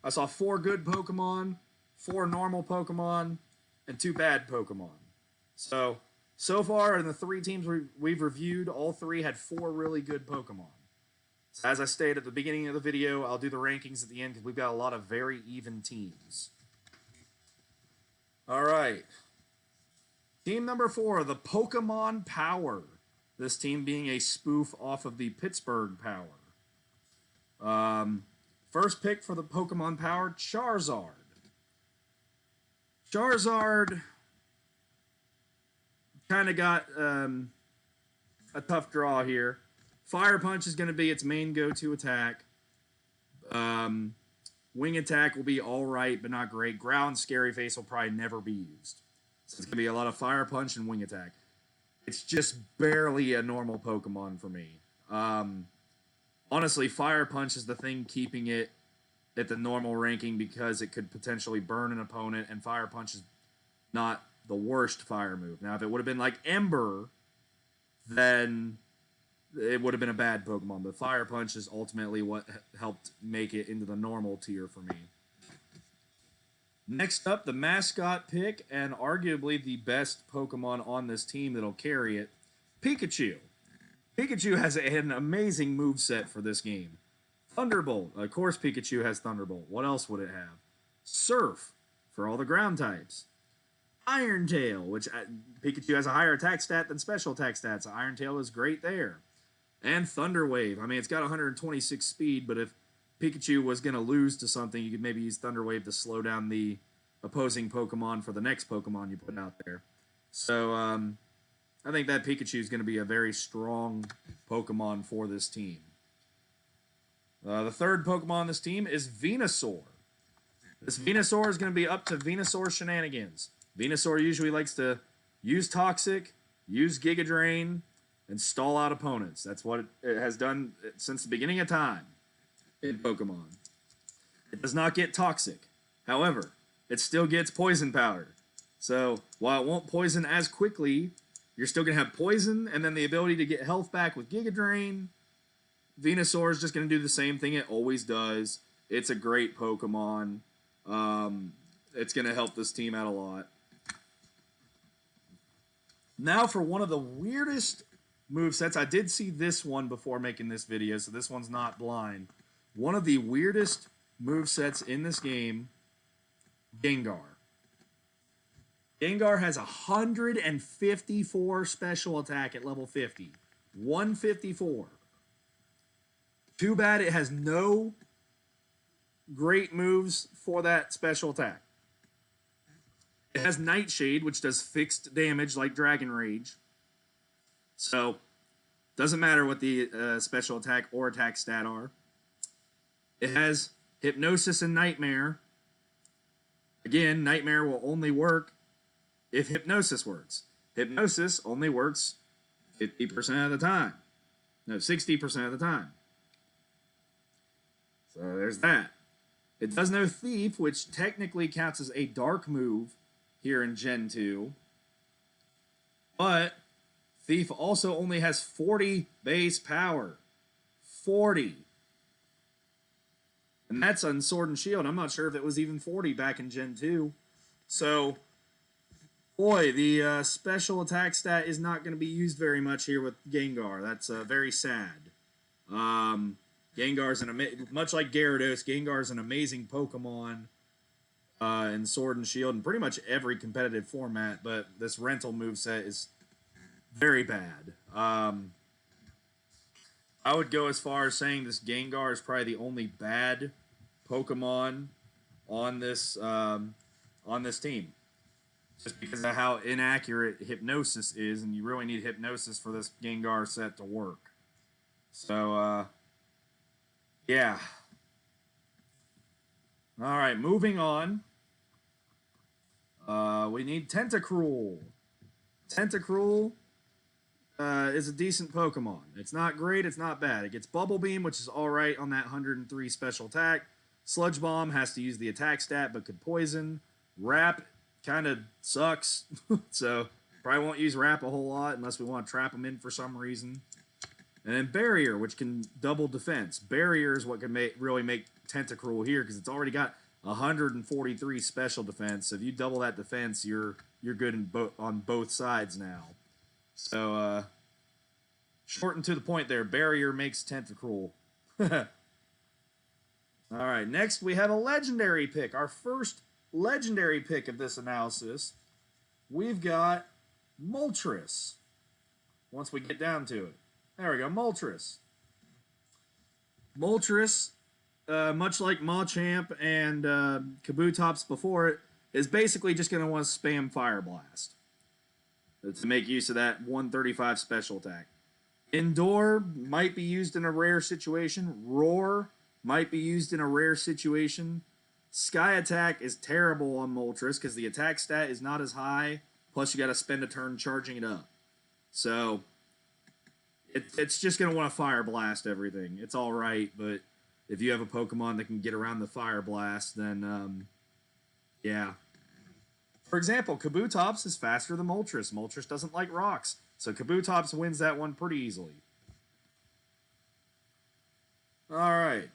I saw 4 good Pokemon, 4 normal Pokemon, and 2 bad Pokemon. So far in the 3 teams we've reviewed, all 3 had 4 really good Pokemon. So as I stated at the beginning of the video, I'll do the rankings at the end because we've got a lot of very even teams. All right. Team number 4, the Pokémon Power. This team being a spoof off of the Pittsburgh Power. First pick for the Pokémon Power, Charizard. Charizard kind of got a tough draw here. Fire Punch is going to be its main go-to attack. Wing Attack will be all right, but not great. Growl and Scary Face will probably never be used. So it's going to be a lot of Fire Punch and Wing Attack. It's just barely a normal Pokemon for me. Honestly, Fire Punch is the thing keeping it at the normal ranking because it could potentially burn an opponent, and Fire Punch is not the worst fire move. Now, if it would have been like Ember, then it would have been a bad Pokemon, but Fire Punch is ultimately what helped make it into the normal tier for me. Next up, the mascot pick, and arguably the best Pokemon on this team that'll carry it, Pikachu. Pikachu has an amazing moveset for this game. Thunderbolt. Of course Pikachu has Thunderbolt. What else would it have? Surf, for all the ground types. Iron Tail, which Pikachu has a higher attack stat than special attack stats. Iron Tail is great there. And Thunder Wave. I mean, it's got 126 speed, but if Pikachu was going to lose to something, you could maybe use Thunder Wave to slow down the opposing Pokemon for the next Pokemon you put out there. So, I think that Pikachu is going to be a very strong Pokemon for this team. The third Pokemon on this team is Venusaur. This Venusaur is going to be up to Venusaur shenanigans. Venusaur usually likes to use Toxic, use Giga Drain, and stall out opponents. That's what it has done since the beginning of time in Pokemon. It does not get Toxic. However, it still gets Poison Powder. So, while it won't poison as quickly, you're still going to have Poison, and then the ability to get health back with Giga Drain. Venusaur is just going to do the same thing it always does. It's a great Pokemon. It's going to help this team out a lot. Now for one of the weirdest movesets. I did see this one before making this video, so this one's not blind. One of the weirdest movesets in this game, Gengar. Gengar has 154 special attack at level 50. 154. Too bad it has no great moves for that special attack. It has Nightshade, which does fixed damage like Dragon Rage. So, doesn't matter what the special attack or attack stat are. It has Hypnosis and Nightmare. Again, Nightmare will only work if Hypnosis works. Hypnosis only works 50% of the time. No, 60% of the time. So there's that. It does no Thief, which technically counts as a dark move here in Gen 2. But Thief also only has 40 base power. 40. And that's on Sword and Shield. I'm not sure if it was even 40 back in Gen 2. So, boy, the special attack stat is not going to be used very much here with Gengar. That's very sad. Gengar's much like Gyarados, Gengar's an amazing Pokemon in Sword and Shield and pretty much every competitive format, but this rental moveset is very bad. I would go as far as saying this Gengar is probably the only bad Pokemon on this team. Just because of how inaccurate Hypnosis is, and you really need Hypnosis for this Gengar set to work. So, yeah. Alright, moving on. We need Tentacruel. Tentacruel is a decent Pokemon. It's not great, it's not bad. It gets Bubble Beam, which is alright on that 103 special attack. Sludge Bomb has to use the attack stat, but could poison. Wrap kind of sucks, so probably won't use Wrap a whole lot unless we want to trap them in for some reason. And then Barrier, which can double defense. Barrier is what can really make Tentacruel here, because it's already got 143 special defense. So if you double that defense, you're good on both sides now. So, short and to the point there, Barrier makes Tentacruel. Alright, next we have a legendary pick. Our first legendary pick of this analysis. We've got Moltres. Once we get down to it. There we go, Moltres. Moltres, much like Machamp and Kabutops before it, is basically just going to want to spam Fire Blast to make use of that 135 special attack. Indoor might be used in a rare situation. Roar might be used in a rare situation. Sky Attack is terrible on Moltres because the attack stat is not as high, plus you got to spend a turn charging it up. So, it's just going to want to Fire Blast everything. It's alright, but if you have a Pokemon that can get around the Fire Blast, then, yeah. For example, Kabutops is faster than Moltres. Moltres doesn't like rocks, so Kabutops wins that one pretty easily. Alright.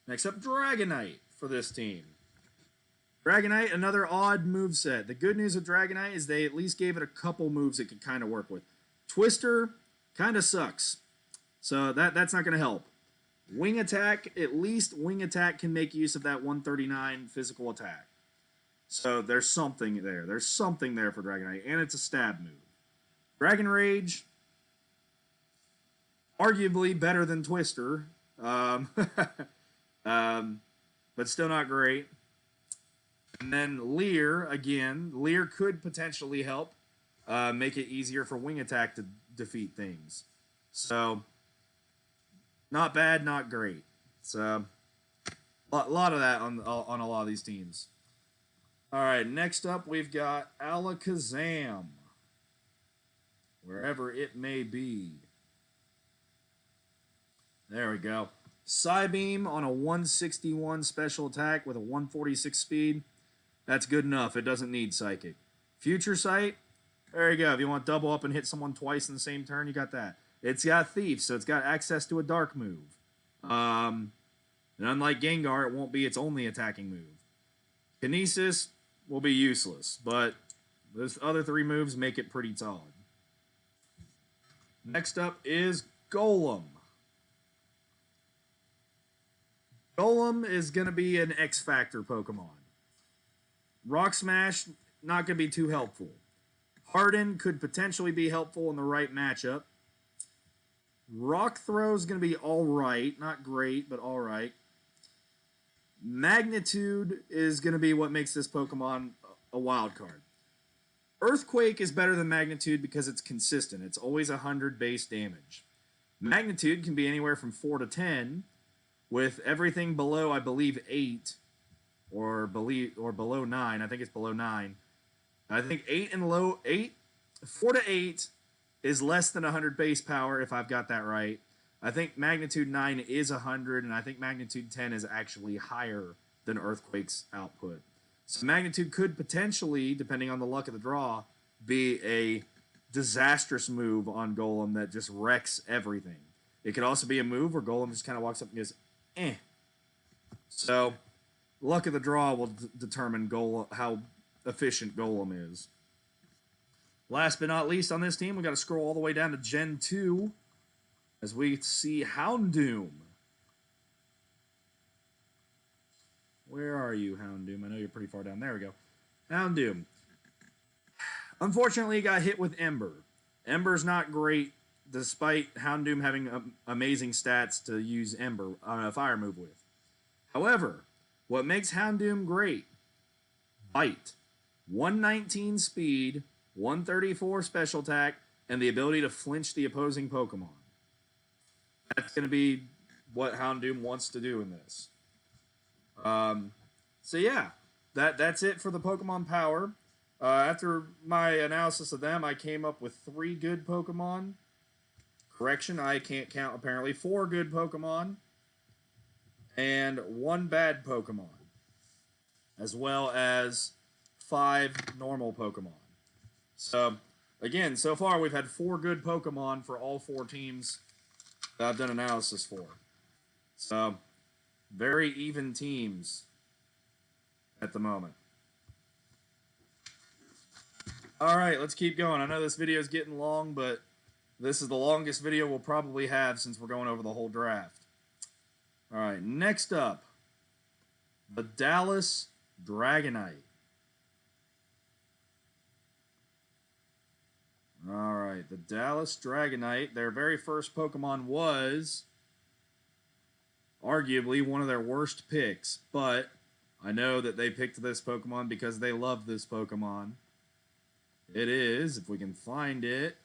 Next up, Dragonite for this team. Dragonite, another odd moveset. The good news with Dragonite is they at least gave it a couple moves it could kind of work with. Twister kind of sucks, so that's not going to help. Wing Attack, at least Wing Attack can make use of that 139 physical attack. So there's something there. There's something there for Dragonite, and it's a stab move. Dragon Rage, arguably better than Twister, but still not great. And then Leer, again, Leer could potentially help make it easier for Wing Attack to defeat things. So, not bad, not great. So, a lot of that on a lot of these teams. All right, next up we've got Alakazam, wherever it may be. There we go. Psybeam on a 161 special attack with a 146 speed. That's good enough. It doesn't need Psychic. Future Sight, there you go. If you want to double up and hit someone twice in the same turn, you got that. It's got Thief, so it's got access to a Dark move. And unlike Gengar, it won't be its only attacking move. Kinesis will be useless, but those other three moves make it pretty solid. Next up is Golem. Golem is going to be an X-Factor Pokemon. Rock Smash, not going to be too helpful. Harden could potentially be helpful in the right matchup. Rock Throw is going to be alright. Not great, but alright. Magnitude is going to be what makes this Pokemon a wild card. Earthquake is better than Magnitude because it's consistent. It's always 100 base damage. Magnitude can be anywhere from 4 to 10, with everything below, I believe, 8, or below 9. I think it's below 9. I think 4 to 8 is less than 100 base power, if I've got that right. I think Magnitude 9 is 100, and I think Magnitude 10 is actually higher than Earthquake's output. So Magnitude could potentially, depending on the luck of the draw, be a disastrous move on Golem that just wrecks everything. It could also be a move where Golem just kind of walks up and goes, eh. So, luck of the draw will determine how efficient Golem is. Last but not least on this team, we got to scroll all the way down to Gen 2 as we see Houndoom. Where are you, Houndoom? I know you're pretty far down. There we go. Houndoom. Unfortunately, he got hit with Ember. Ember's not great, despite Houndoom having amazing stats to use Ember on a fire move with. However, what makes Houndoom great? Bite. 119 speed, 134 special attack, and the ability to flinch the opposing Pokemon. That's going to be what Houndoom wants to do in this. So yeah, that's it for the Pokemon Power. After my analysis of them, I came up with 3 good Pokemon. Correction, I can't count apparently. 4 good Pokemon. And 1 bad Pokemon. As well as 5 normal Pokemon. So, again, so far we've had 4 good Pokemon for all 4 teams that I've done analysis for. So, very even teams at the moment. Alright, let's keep going. I know this video is getting long, but this is the longest video we'll probably have since we're going over the whole draft. Alright, next up, the Dallas Dragonite. Alright, the Dallas Dragonite, their very first Pokemon was arguably one of their worst picks, but I know that they picked this Pokemon because they love this Pokemon. It is, if we can find it,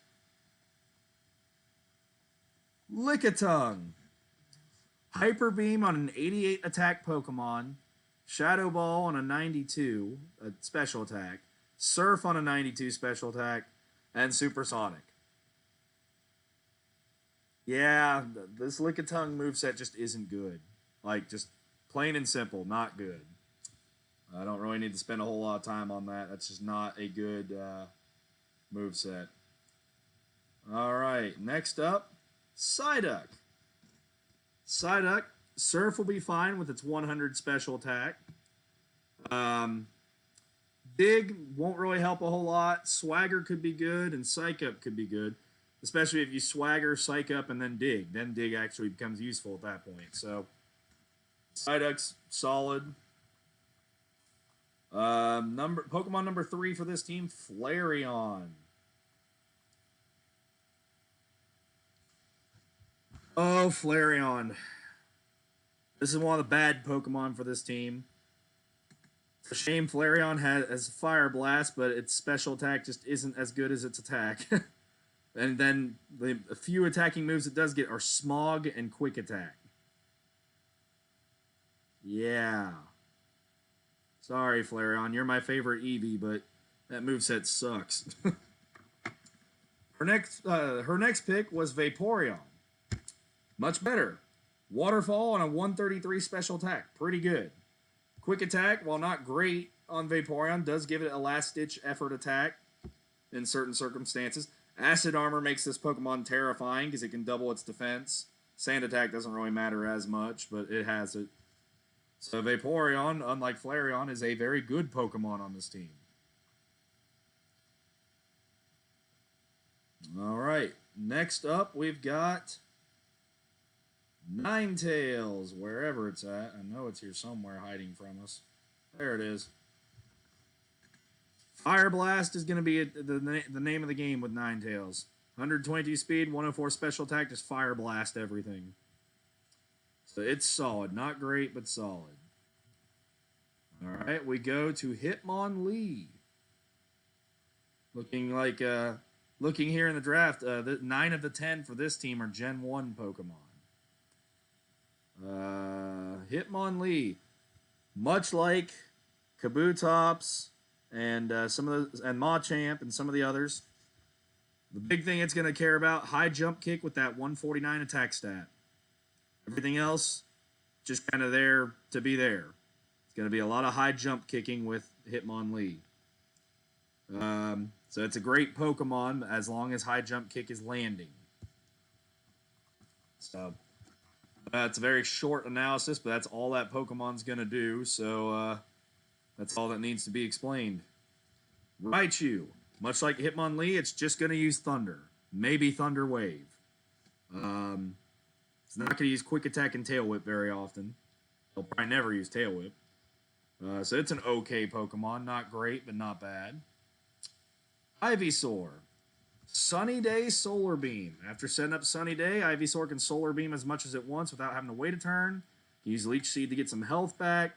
Lickitung. Hyper Beam on an 88 attack Pokemon. Shadow Ball on a 92 special attack. Surf on a 92 special attack. And Supersonic. Yeah, this Lickitung moveset just isn't good. Like, just plain and simple, not good. I don't really need to spend a whole lot of time on that. That's just not a good moveset. Alright, next up, Psyduck. Psyduck, Surf will be fine with its 100 special attack. Dig won't really help a whole lot. Swagger could be good, and Psych Up could be good. Especially if you Swagger, Psych Up, and then Dig. Then Dig actually becomes useful at that point. So, Psyduck's solid. Pokemon number 3 for this team, Flareon. Oh, Flareon. This is one of the bad Pokemon for this team. It's a shame Flareon has Fire Blast, but its special attack just isn't as good as its attack. And then the few attacking moves it does get are Smog and Quick Attack. Yeah. Sorry, Flareon. You're my favorite Eevee, but that moveset sucks. Her next pick was Vaporeon. Much better. Waterfall on a 133 special attack. Pretty good. Quick Attack, while not great on Vaporeon, does give it a last-ditch effort attack in certain circumstances. Acid Armor makes this Pokemon terrifying because it can double its defense. Sand Attack doesn't really matter as much, but it has it. So Vaporeon, unlike Flareon, is a very good Pokemon on this team. Alright, next up we've got Ninetales, wherever it's at. I know it's here somewhere hiding from us. There it is. Fire Blast is going to be the name of the game with Ninetales. 122 speed, 104 special attack, just Fire Blast everything. So it's solid. Not great, but solid. Alright, we go to Hitmonlee. Looking here in the draft, 9 of the 10 for this team are Gen 1 Pokemon. Hitmonlee, much like Kabutops and and Machamp and some of the others, the big thing it's going to care about, high jump kick with that 149 attack stat. Everything else, just kind of there to be there. It's going to be a lot of high jump kicking with Hitmonlee. So it's a great Pokemon as long as high jump kick is landing. So it's a very short analysis, but that's all that Pokemon's going to do. So that's all that needs to be explained. Raichu, much like Hitmonlee, it's just going to use Thunder. Maybe Thunder Wave. It's not going to use Quick Attack and Tail Whip very often. They'll probably never use Tail Whip. So it's an okay Pokemon. Not great, but not bad. Ivysaur. Sunny Day Solar Beam. After setting up Sunny Day, Ivysaur can Solar Beam as much as it wants without having to wait a turn. Use Leech Seed to get some health back.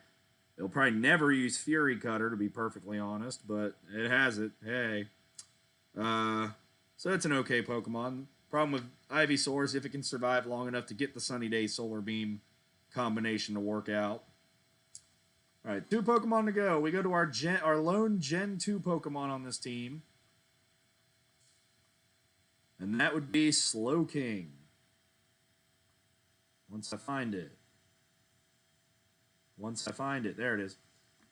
It'll probably never use Fury Cutter, to be perfectly honest, but it has it. Hey. So it's an okay Pokemon. Problem with Ivysaur is if it can survive long enough to get the Sunny Day Solar Beam combination to work out. Alright, 2 Pokemon to go. We go to our lone Gen 2 Pokemon on this team. And that would be Slowking. Once I find it. There it is.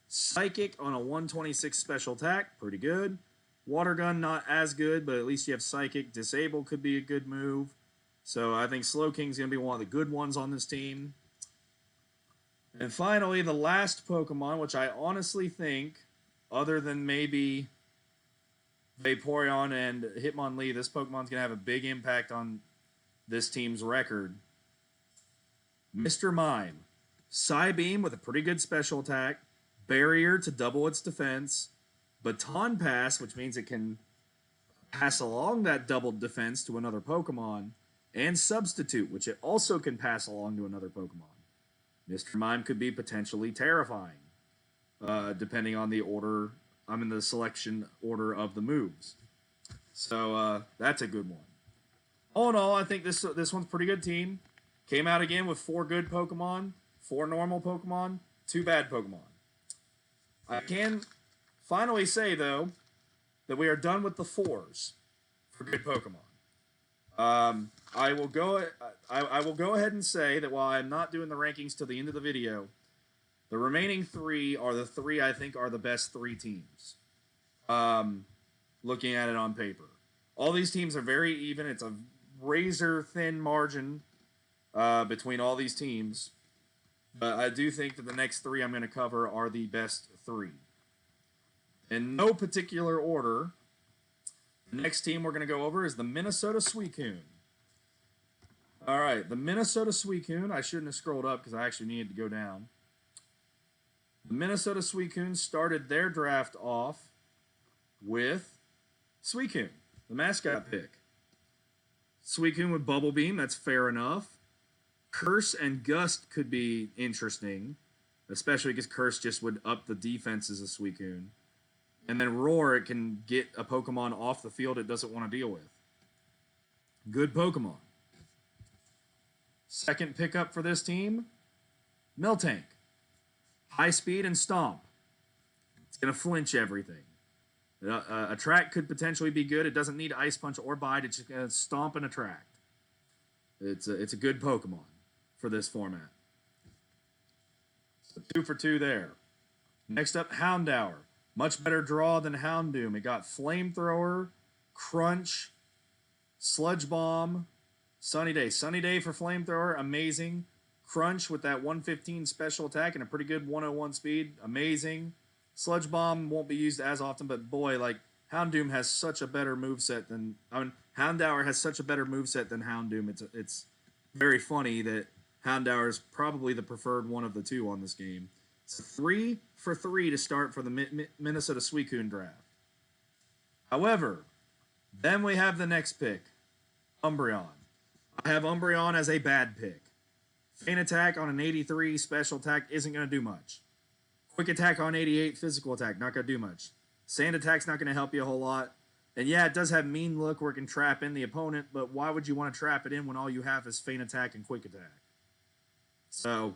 Psychic on a 126 special attack. Pretty good. Water Gun, not as good, but at least you have Psychic. Disable could be a good move. So I think Slowking's going to be one of the good ones on this team. And finally, the last Pokemon, which I honestly think, other than maybe Vaporeon and Hitmonlee, this Pokemon's going to have a big impact on this team's record. Mr. Mime. Psybeam with a pretty good special attack. Barrier to double its defense. Baton Pass, which means it can pass along that doubled defense to another Pokemon. And Substitute, which it also can pass along to another Pokemon. Mr. Mime could be potentially terrifying, depending on the selection order of the moves. So that's a good one. All in all, I think this one's a pretty good team. Came out again with 4 good Pokemon, 4 normal Pokemon, 2 bad Pokemon. I can finally say, though, that we are done with the 4s for good Pokemon. I will go ahead and say that while I'm not doing the rankings till the end of the video, the remaining 3 are the 3 I think are the best 3 teams. Looking at it on paper. All these teams are very even. It's a razor-thin margin between all these teams. But I do think that the next 3 I'm going to cover are the best 3. In no particular order, the next team we're going to go over is the Minnesota Suicune. All right, the Minnesota Suicune. I shouldn't have scrolled up because I actually needed to go down. The Minnesota Suicune started their draft off with Suicune, the mascot pick. Suicune with Bubble Beam, that's fair enough. Curse and Gust could be interesting, especially because Curse just would up the defenses of Suicune. And then Roar, it can get a Pokemon off the field it doesn't want to deal with. Good Pokemon. Second pickup for this team, Miltank. High speed and stomp. It's going to flinch everything. Attract could potentially be good. It doesn't need Ice Punch or Bite. It's just going to stomp and attract. It's a good Pokemon for this format. So 2 for 2 there. Next up, Houndour. Much better draw than Houndoom. It got Flamethrower, Crunch, Sludge Bomb, Sunny Day. Sunny Day for Flamethrower, amazing. Crunch with that 115 special attack and a pretty good 101 speed, amazing. Sludge Bomb won't be used as often, but boy, like, Houndoom has such a better moveset than... Houndour has such a better moveset than Houndoom. It's very funny that Houndour is probably the preferred one of the 2 on this game. It's 3 for 3 to start for the Minnesota Suicune draft. However, then we have the next pick, Umbreon. I have Umbreon as a bad pick. Feint Attack on an 83 special attack isn't going to do much. Quick Attack on 88 physical attack, not going to do much. Sand Attack's not going to help you a whole lot. And yeah, it does have Mean Look where it can trap in the opponent, but why would you want to trap it in when all you have is Feint Attack and Quick Attack? So,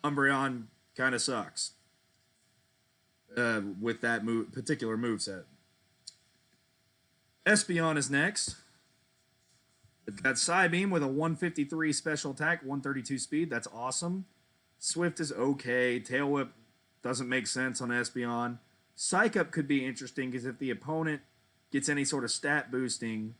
Umbreon kind of sucks with that particular moveset. Espeon is next. It's got Psybeam with a 153 special attack, 132 speed. That's awesome. Swift is okay. Tail Whip doesn't make sense on Espeon. Psych Up could be interesting because if the opponent gets any sort of stat boosting,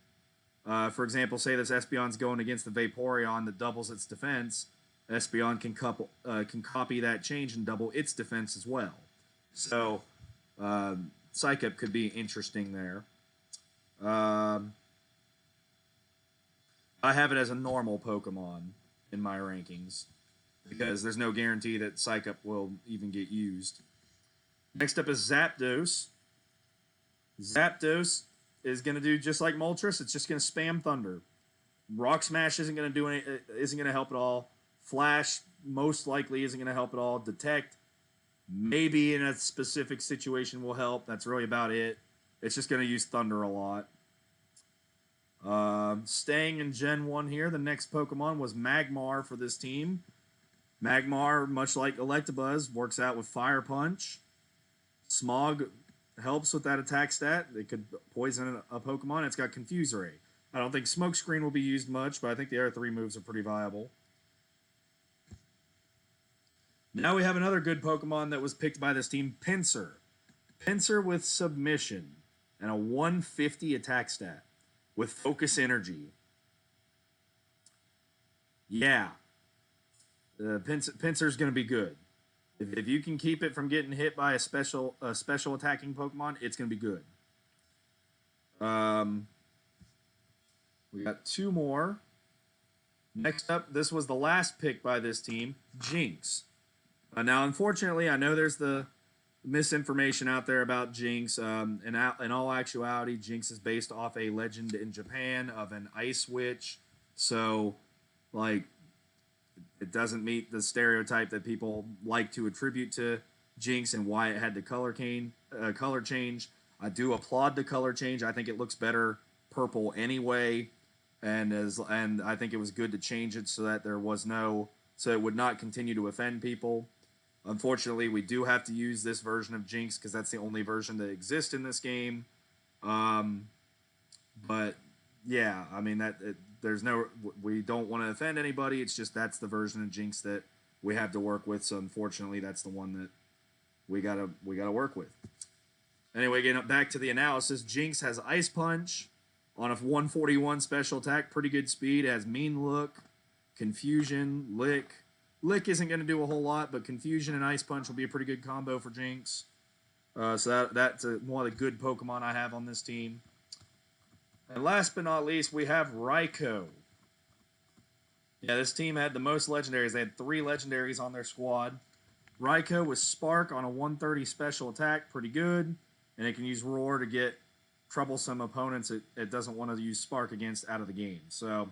for example, say this Espeon's going against the Vaporeon that doubles its defense, Espeon can copy that change and double its defense as well. So, Psych Up could be interesting there. I have it as a normal Pokemon in my rankings because there's no guarantee that Psych Up will even get used. Next up is Zapdos. Zapdos is going to do just like Moltres. It's just going to spam Thunder. Rock Smash isn't going to help at all. Flash most likely isn't going to help at all. Detect maybe in a specific situation will help. That's really about it. It's just going to use Thunder a lot. Staying in Gen 1 here, the next Pokemon was Magmar for this team. Magmar, much like Electabuzz, works out with Fire Punch. Smog helps with that attack stat. It could poison a Pokemon. It's got Confuse Ray. I don't think Smokescreen will be used much, but I think the other 3 moves are pretty viable. Now we have another good Pokemon that was picked by this team, Pinsir. Pinsir with Submission and a 150 attack stat with Focus Energy. Yeah. Pinsir's going to be good. If you can keep it from getting hit by a special attacking Pokemon, it's going to be good. We got 2 more. Next up, this was the last pick by this team, Jinx. Now, unfortunately, I know there's the misinformation out there about Jinx. In all actuality, Jinx is based off a legend in Japan of an ice witch. So, like, it doesn't meet the stereotype that people like to attribute to Jinx and why it had the color change. I do applaud the color change. I think it looks better purple anyway. and I think it was good to change it so that so it would not continue to offend people. Unfortunately, we do have to use this version of Jinx because that's the only version that exists in this game. But yeah, I mean we don't want to offend anybody. It's just that's the version of Jinx that we have to work with. So unfortunately, that's the one that we gotta work with. Anyway, getting back to the analysis, Jinx has Ice Punch on a 141 special attack, pretty good speed. It has Mean Look, Confusion, Lick. Lick isn't going to do a whole lot, but Confusion and Ice Punch will be a pretty good combo for Jinx. So that's one of the good Pokemon I have on this team. And last but not least, we have Raikou. Yeah, this team had the most legendaries. They had 3 legendaries on their squad. Raikou with Spark on a 130 special attack, pretty good. And it can use Roar to get troublesome opponents it doesn't want to use Spark against out of the game. So,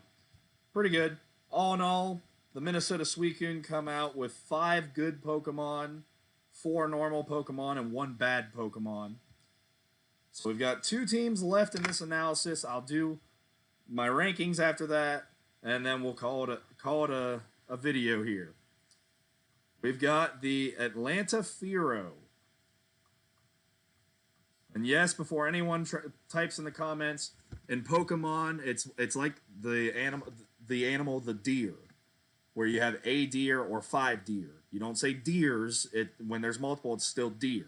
pretty good. All in all, the Minnesota Suicune come out with 5 good Pokemon, 4 normal Pokemon, and 1 bad Pokemon. So we've got 2 teams left in this analysis. I'll do my rankings after that, and then we'll call it a video here. We've got the Atlanta Fearow. And yes, before anyone types in the comments, in Pokemon, it's like the animal, the deer, where you have a deer or 5 deer. You don't say deers. When there's multiple, it's still deer.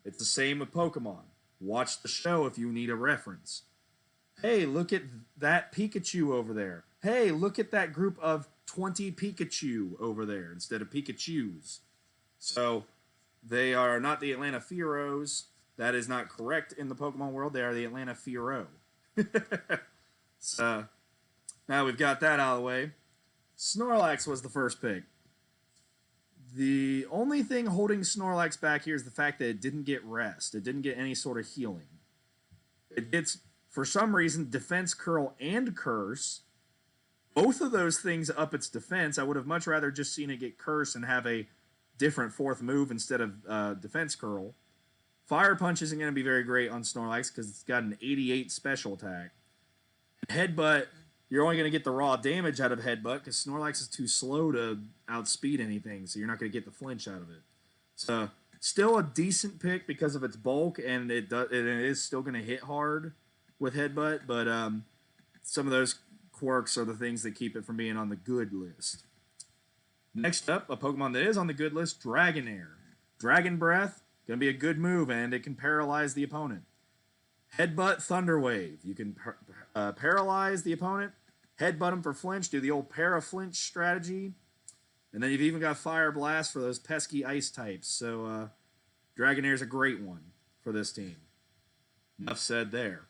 It's the same with Pokemon. Watch the show if you need a reference. Hey, look at that Pikachu over there. Hey, look at that group of 20 Pikachu over there instead of Pikachus. So they are not the Atlanta Fearows. That is not correct in the Pokemon world. They are the Atlanta Fearow. So now we've got that out of the way. Snorlax was the first pick. The only thing holding Snorlax back here is the fact that it didn't get rest. It didn't get any sort of healing. It gets, for some reason, Defense Curl and Curse. Both of those things up its defense. I would have much rather just seen it get Curse and have a different 4th move instead of Defense Curl. Fire Punch isn't going to be very great on Snorlax because it's got an 88 special attack. Headbutt, you're only going to get the raw damage out of Headbutt because Snorlax is too slow to outspeed anything, so you're not going to get the flinch out of it. So, still a decent pick because of its bulk, and it is still going to hit hard with Headbutt, but some of those quirks are the things that keep it from being on the good list. Next up, a Pokemon that is on the good list, Dragonair. Dragon Breath, going to be a good move, and it can paralyze the opponent. Headbutt, Thunder Wave. You can paralyze the opponent, headbutt him for flinch, do the old para-flinch strategy, and then you've even got Fire Blast for those pesky ice types. So Dragonair's a great one for this team. Enough said there.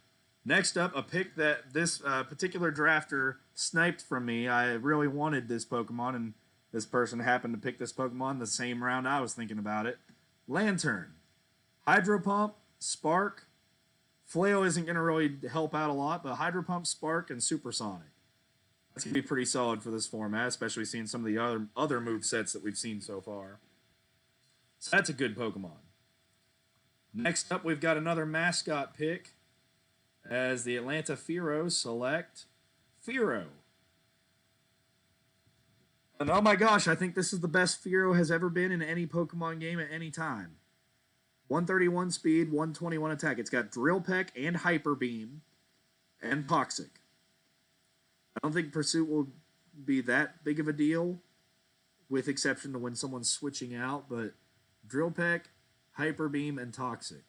Next up, a pick that this particular drafter sniped from me. I really wanted this Pokemon, and this person happened to pick this Pokemon the same round I was thinking about it. Lantern. Hydro Pump, Spark. Flail isn't going to really help out a lot, but Hydro Pump, Spark, and Supersonic. That's going to be pretty solid for this format, especially seeing some of the other movesets that we've seen so far. So that's a good Pokemon. Next up, we've got another mascot pick as the Atlanta Fearow select Fearow. And oh my gosh, I think this is the best Fearow has ever been in any Pokemon game at any time. 131 speed, 121 attack. It's got Drill Peck and Hyper Beam and Toxic. I don't think Pursuit will be that big of a deal, with exception to when someone's switching out, but Drill Peck, Hyper Beam, and Toxic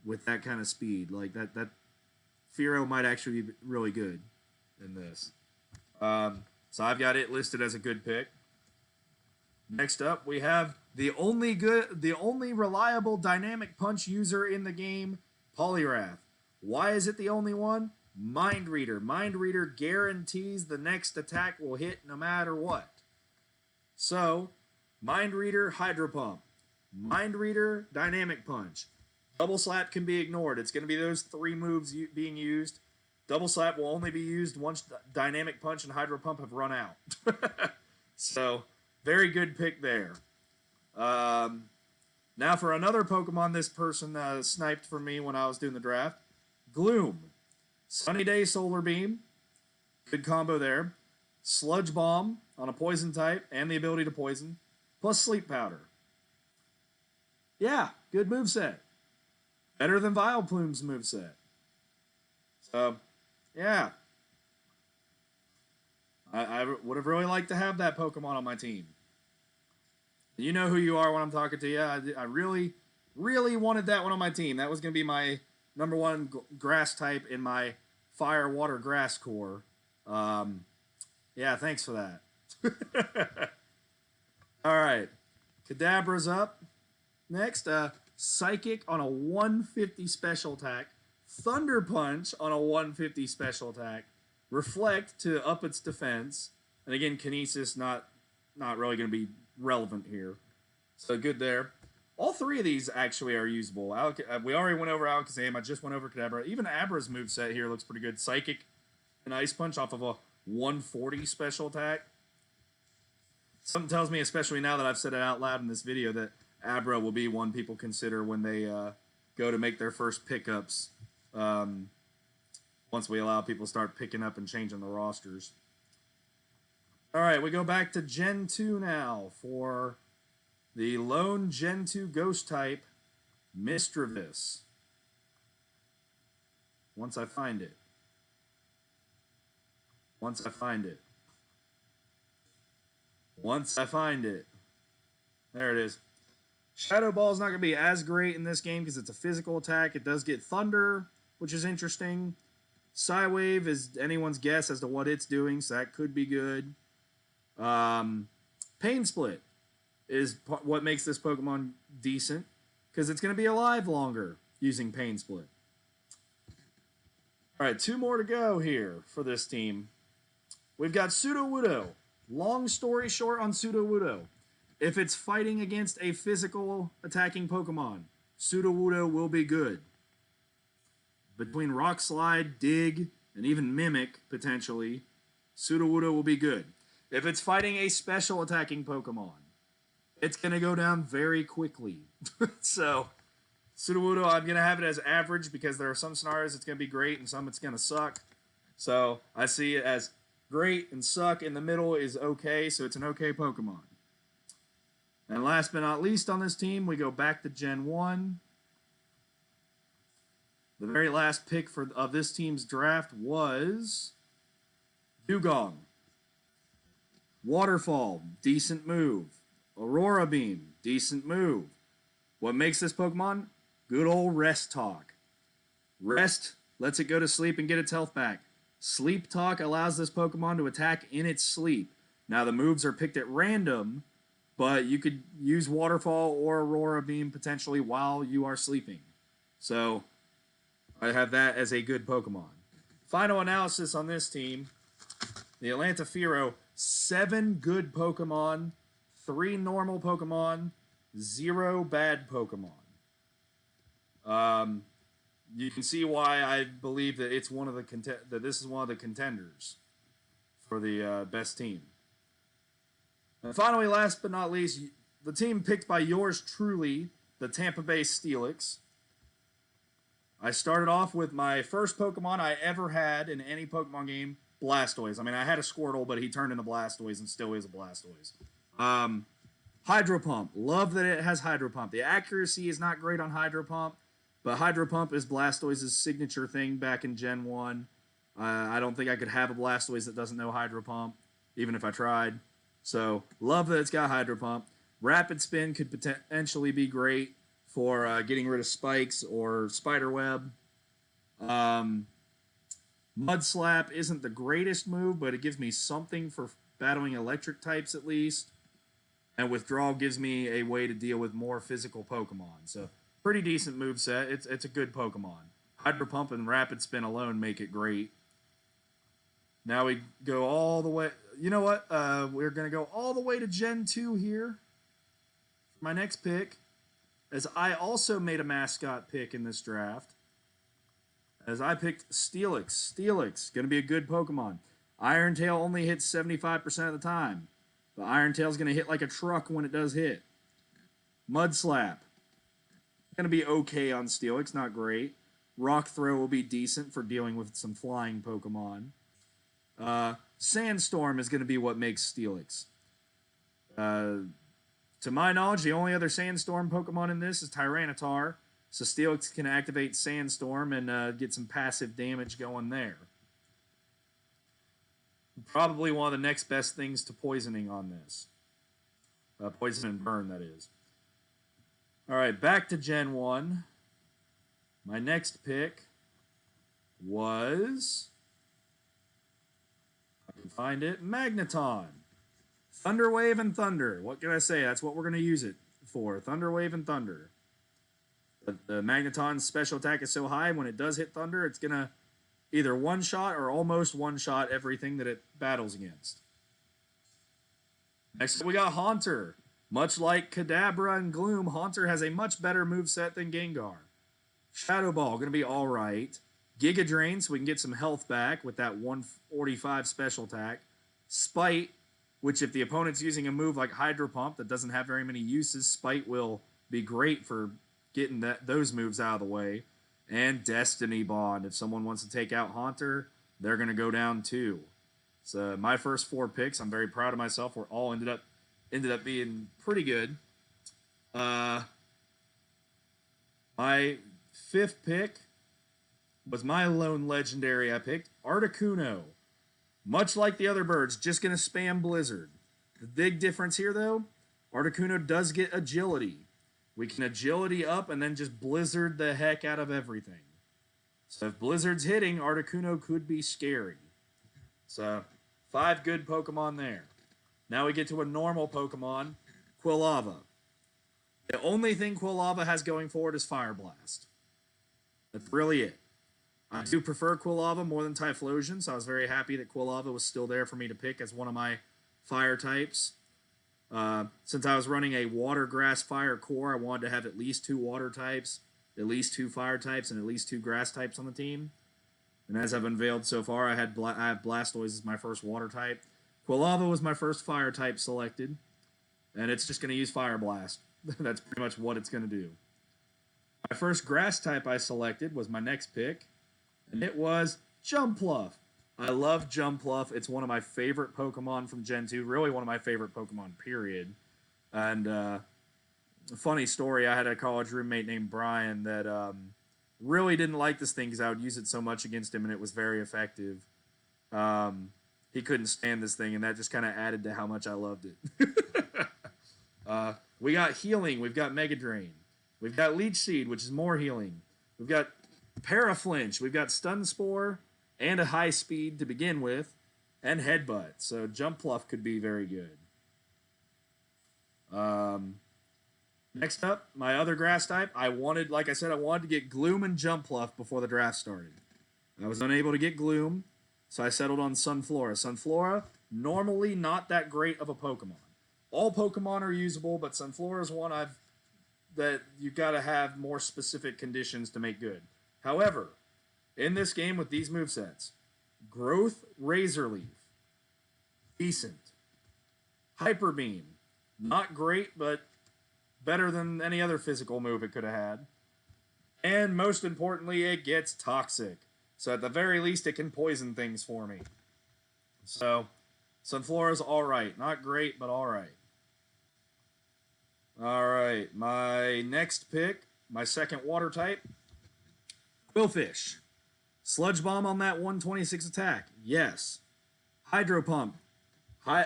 with that kind of speed, like that Fearow might actually be really good in this. So I've got it listed as a good pick. Next up, we have the only reliable Dynamic Punch user in the game, Poliwrath. Why is it the only one? Mind Reader. Mind Reader guarantees the next attack will hit no matter what. So, Mind Reader, Hydro Pump. Mind Reader, Dynamic Punch. Double Slap can be ignored. It's going to be those 3 moves being used. Double Slap will only be used once Dynamic Punch and Hydro Pump have run out. So, very good pick there. Now for another Pokemon this person sniped from me when I was doing the draft. Gloom. Sunny Day, Solar Beam. Good combo there. Sludge Bomb on a poison type and the ability to poison. Plus Sleep Powder. Yeah, good moveset. Better than Vileplume's moveset. So, yeah. I would have really liked to have that Pokemon on my team. You know who you are when I'm talking to you. I really, really wanted that one on my team. That was going to be my number one grass type in my fire, water, grass core. Yeah, thanks for that. All right. Kadabra's up. Next, Psychic on a 150 special attack. Thunder Punch on a 150 special attack. Reflect to up its defense. And again, Kinesis not really going to be relevant here. So good there. All three of these actually are usable. We already went over Alakazam. I just went over Kadabra. Even Abra's moveset here looks pretty good. Psychic and Ice Punch off of a 140 special attack. Something tells me, especially now that I've said it out loud in this video, that Abra will be one people consider when they go to make their first pickups. Once we allow people to start picking up and changing the rosters. All right, we go back to Gen 2 now for the lone Gen 2 Ghost type, Misdreavus. Once I find it. Once I find it. Once I find it. There it is. Shadow Ball is not going to be as great in this game because it's a physical attack. It does get Thunder, which is interesting. Psywave is anyone's guess as to what it's doing, so that could be good. Pain Split is what makes this Pokemon decent because it's going to be alive longer using Pain Split. All right, 2 more to go here for this team. We've got Sudowoodo. Long story short on Sudowoodo. If it's fighting against a physical attacking Pokemon, Sudowoodo will be good. Between Rock Slide, Dig, and even Mimic, potentially, Sudowoodo will be good. If it's fighting a special attacking Pokemon, it's going to go down very quickly. So, Sudowoodo, I'm going to have it as average because there are some scenarios it's going to be great and some it's going to suck. So, I see it as great and suck. In the middle is okay, so it's an okay Pokemon. And last but not least on this team, we go back to Gen 1. The very last pick of this team's draft was Dugong. Waterfall, decent move. Aurora Beam, decent move. What makes this Pokemon? Good old Rest Talk. Rest lets it go to sleep and get its health back. Sleep Talk allows this Pokemon to attack in its sleep. Now the moves are picked at random, but you could use Waterfall or Aurora Beam potentially while you are sleeping. So I have that as a good Pokemon. Final analysis on this team. The Atlanta Fearow, 7 good Pokemon, 3 normal Pokemon, 0 bad Pokemon. You can see why I believe that it's one of the this is one of the contenders for the best team. And finally, last but not least, the team picked by yours truly, the Tampa Bay Steelix. I started off with my first Pokemon I ever had in any Pokemon game, Blastoise. I mean, I had a Squirtle, but he turned into Blastoise and still is a Blastoise. Hydro Pump. Love that it has Hydro Pump. The accuracy is not great on Hydro Pump, but Hydro Pump is Blastoise's signature thing back in Gen 1. I don't think I could have a Blastoise that doesn't know Hydro Pump, even if I tried. So, love that it's got Hydro Pump. Rapid Spin could potentially be great for getting rid of spikes or Spiderweb. Mud Slap isn't the greatest move, but it gives me something for battling electric types at least. And Withdrawal gives me a way to deal with more physical Pokemon. So, pretty decent moveset. It's a good Pokemon. Hydro Pump and Rapid Spin alone make it great. Now we go all the way. You know what? We're going to go all the way to Gen 2 here. My next pick, as I also made a mascot pick in this draft, as I picked Steelix. Steelix, going to be a good Pokemon. Iron Tail only hits 75% of the time. But Iron Tail's going to hit like a truck when it does hit. Mud Slap. Going to be okay on Steelix, not great. Rock Throw will be decent for dealing with some flying Pokemon. Sandstorm is going to be what makes Steelix. To my knowledge, the only other Sandstorm Pokemon in this is Tyranitar, so Steelix can activate Sandstorm and get some passive damage going there. Probably one of the next best things to poisoning on this. Poison and burn, that is. Alright, back to Gen 1. My next pick was... I can find it. Magneton. Thunder Wave and Thunder. What can I say? That's what we're going to use it for. Thunder Wave and Thunder. The Magneton's special attack is so high, when it does hit Thunder, it's going to either one-shot or almost one-shot everything that it battles against. Next up, we got Haunter. Much like Kadabra and Gloom, Haunter has a much better moveset than Gengar. Shadow Ball, going to be alright. Giga Drain, so we can get some health back with that 145 special attack. Spite, which if the opponent's using a move like Hydro Pump that doesn't have very many uses, Spite will be great for getting those moves out of the way. And Destiny Bond. If someone wants to take out Haunter, they're going to go down too. So my first 4 picks, I'm very proud of myself. We're all ended up being pretty good. My 5th pick was my lone legendary I picked, Articuno. Much like the other birds, just going to spam Blizzard. The big difference here, though, Articuno does get agility. We can agility up and then just Blizzard the heck out of everything. So if Blizzard's hitting, Articuno could be scary. So 5 good Pokemon there. Now we get to a normal Pokemon, Quilava. The only thing Quilava has going for it is Fire Blast. That's really it. I do prefer Quilava more than Typhlosion, so I was very happy that Quilava was still there for me to pick as one of my fire types. Since I was running a Water, Grass, Fire core, I wanted to have at least 2 water types, at least 2 fire types, and at least 2 grass types on the team. And as I've unveiled so far, I have Blastoise as my first water type. Quilava was my first fire type selected, and it's just going to use Fire Blast. That's pretty much what it's going to do. My first grass type I selected was my next pick, and it was Jumpluff. I love Jumpluff. It's one of my favorite Pokemon from Gen 2, really one of my favorite Pokemon, period. And a funny story, I had a college roommate named Brian that really didn't like this thing because I would use it so much against him, and it was very effective. He couldn't stand this thing, and that just kind of added to how much I loved it. We got Healing. We've got Mega Drain. We've got Leech Seed, which is more healing. We've got Paraflinch. We've got Stun Spore and a high speed to begin with, and Headbutt. So Jumpluff could be very good. Next up, my other grass type. Like I said, I wanted to get Gloom and Jumpluff before the draft started. I was unable to get Gloom, so I settled on Sunflora. Sunflora, normally not that great of a Pokemon. All Pokemon are usable, but Sunflora is one that you've got to have more specific conditions to make good. However, in this game with these movesets, Growth, Razor Leaf, decent. Hyper Beam, not great, but better than any other physical move it could have had. And most importantly, it gets Toxic. So at the very least, it can poison things for me. So, Sunflora's alright. Not great, but alright. Alright, my next pick, my second water type, Quillfish. Sludge Bomb on that 126 attack, yes. Hydro Pump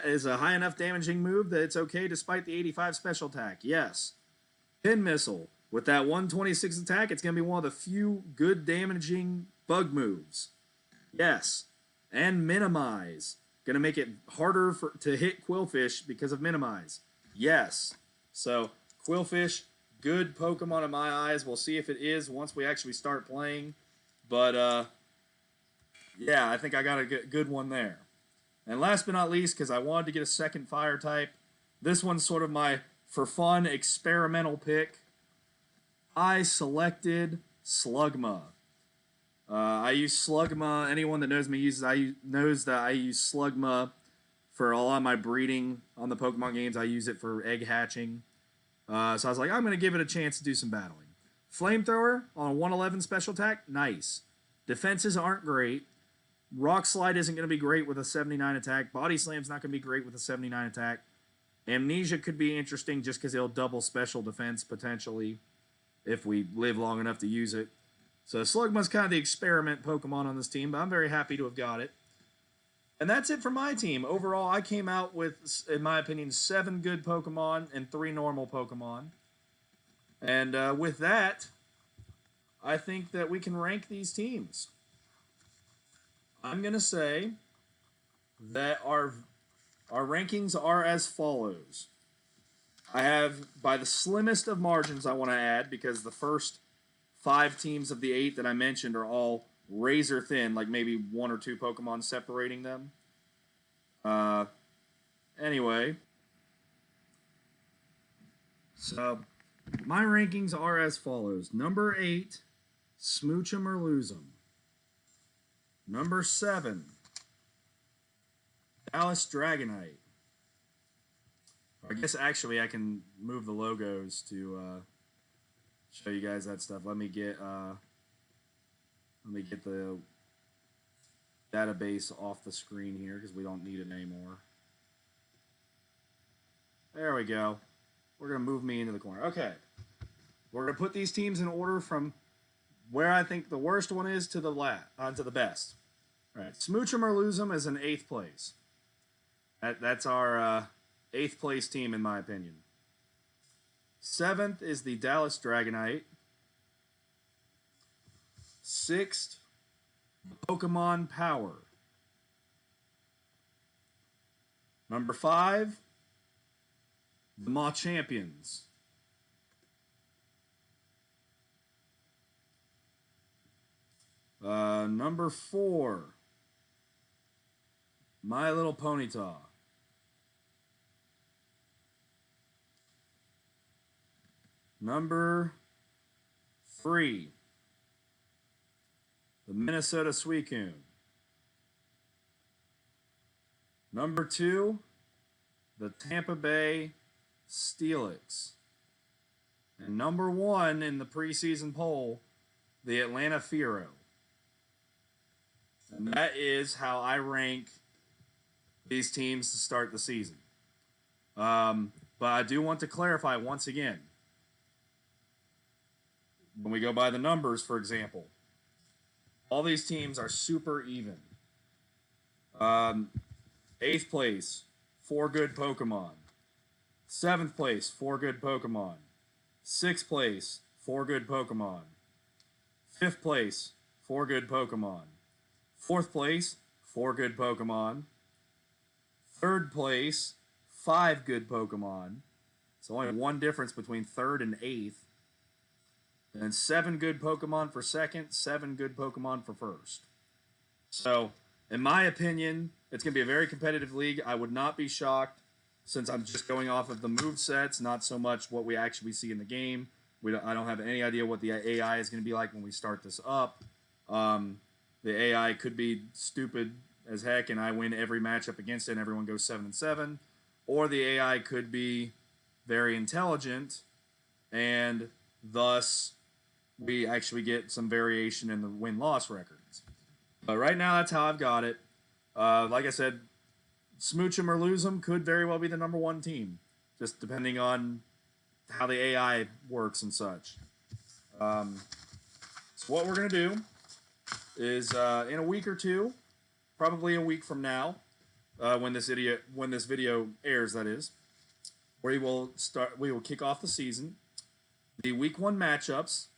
is a high enough damaging move that it's okay despite the 85 special attack, yes. Pin Missile, with that 126 attack, it's going to be one of the few good damaging bug moves, yes. And Minimize, going to make it harder to hit Quillfish because of Minimize, yes. So, Quillfish, good Pokemon in my eyes. We'll see if it is once we actually start playing. But, yeah, I think I got a good one there. And last but not least, because I wanted to get a second fire type, this one's sort of my, for fun, experimental pick. I selected Slugma. I use Slugma. Anyone that knows me knows that I use Slugma for a lot of my breeding on the Pokemon games. I use it for egg hatching. So I was like, I'm going to give it a chance to do some battling. Flamethrower on a 111 special attack, nice. Defenses aren't great. Rock Slide isn't going to be great with a 79 attack. Body Slam's not going to be great with a 79 attack. Amnesia could be interesting just because it'll double special defense potentially if we live long enough to use it. So Slugma's kind of the experiment Pokemon on this team, but I'm very happy to have got it. And that's it for my team. Overall, I came out with, in my opinion, 7 good Pokemon and 3 normal Pokemon. And with that, I think that we can rank these teams. I'm going to say that our rankings are as follows. I have, by the slimmest of margins I want to add, because the first 5 teams of the 8 that I mentioned are all razor thin, like maybe 1 or 2 Pokemon separating them. Anyway. So, my rankings are as follows. Number 8, Smoochum Or Lose'em. Number 7, Dallas Dragonite. I guess actually I can move the logos to show you guys that stuff. Let me get the database off the screen here because we don't need it anymore. There we go. We're gonna move me into the corner. Okay, we're gonna put these teams in order from where I think the worst one is to the best. All right, Smoochum Or Lose'em is in 8th place. That's our 8th place team in my opinion. 7th is the Dallas Dragonite. 6th, Pokemon Power. Number 5, the Machampions. Number 4, My Little Ponyta. Number 3, the Minnesota Suicune. Number 2, the Tampa Bay Steelix. And number 1 in the preseason poll, the Atlanta Fearow. And that is how I rank these teams to start the season. But I do want to clarify once again. When we go by the numbers, for example, all these teams are super even. 8th place, 4 good Pokemon. 7th place, 4 good Pokemon. 6th place, 4 good Pokemon. 5th place, 4 good Pokemon. 4th place, 4 good Pokemon. 3rd place, 5 good Pokemon. It's only 1 difference between 3rd and 8th. And 7 good Pokemon for 2nd, 7 good Pokemon for 1st. So, in my opinion, it's going to be a very competitive league. I would not be shocked, since I'm just going off of the movesets, not so much what we actually see in the game. I don't have any idea what the AI is going to be like when we start this up. The AI could be stupid as heck, and I win every matchup against it, and everyone goes 7-7. Or the AI could be very intelligent, and thus we actually get some variation in the win-loss records. But right now, that's how I've got it. Like I said, Smoochum Or Lose'em could very well be the number 1 team, just depending on how the AI works and such. So what we're going to do is in a week or 2, probably a week from now, when this video airs, that is, we will kick off the season. The week 1 matchups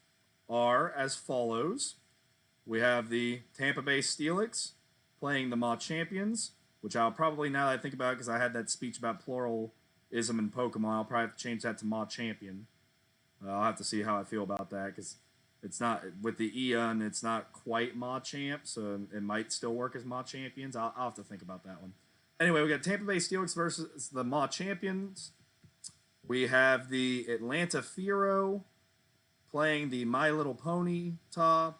are as follows. We have the Tampa Bay Steelix playing the Machampions, which I'll probably, now that I think about it, because I had that speech about pluralism in Pokemon, I'll probably have to change that to Machampion. I'll have to see how I feel about that, because it's not, with the Eon, it's not quite Machamp, so it might still work as Machampions. I'll have to think about that one. Anyway, we got Tampa Bay Steelix versus the Machampions. We have the Atlanta Fearow playing the My Little Ponyta.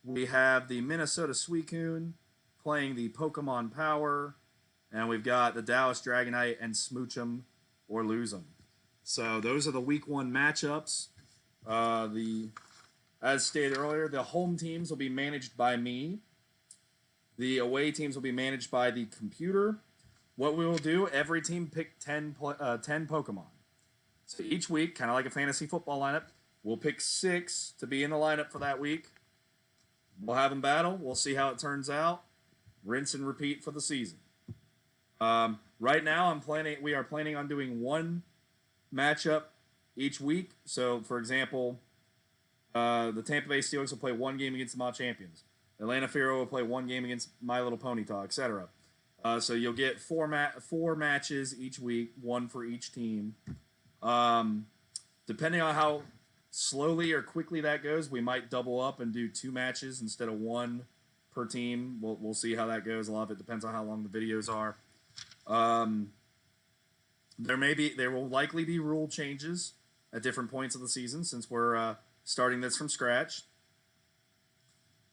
We have the Minnesota Suicune playing the Pokemon Power. And we've got the Dallas Dragonite and Smoochum Or Lose'em. So those are the week 1 matchups. As stated earlier, the home teams will be managed by me. The away teams will be managed by the computer. What we will do, every team pick 10 Pokemon. So each week, kind of like a fantasy football lineup, we'll pick 6 to be in the lineup for that week. We'll have them battle. We'll see how it turns out. Rinse and repeat for the season. Right now, we are planning on doing one matchup each week. So, for example, the Tampa Bay Steelix will play one game against the Machampions. Atlanta Fearow will play one game against My Little Ponyta, etc. So you'll get four matches each week, one for each team. Depending on how slowly or quickly that goes, we might double up and do 2 matches instead of 1 per team. We'll see how that goes. A lot of it depends on how long the videos are. There will likely be rule changes at different points of the season since we're starting this from scratch.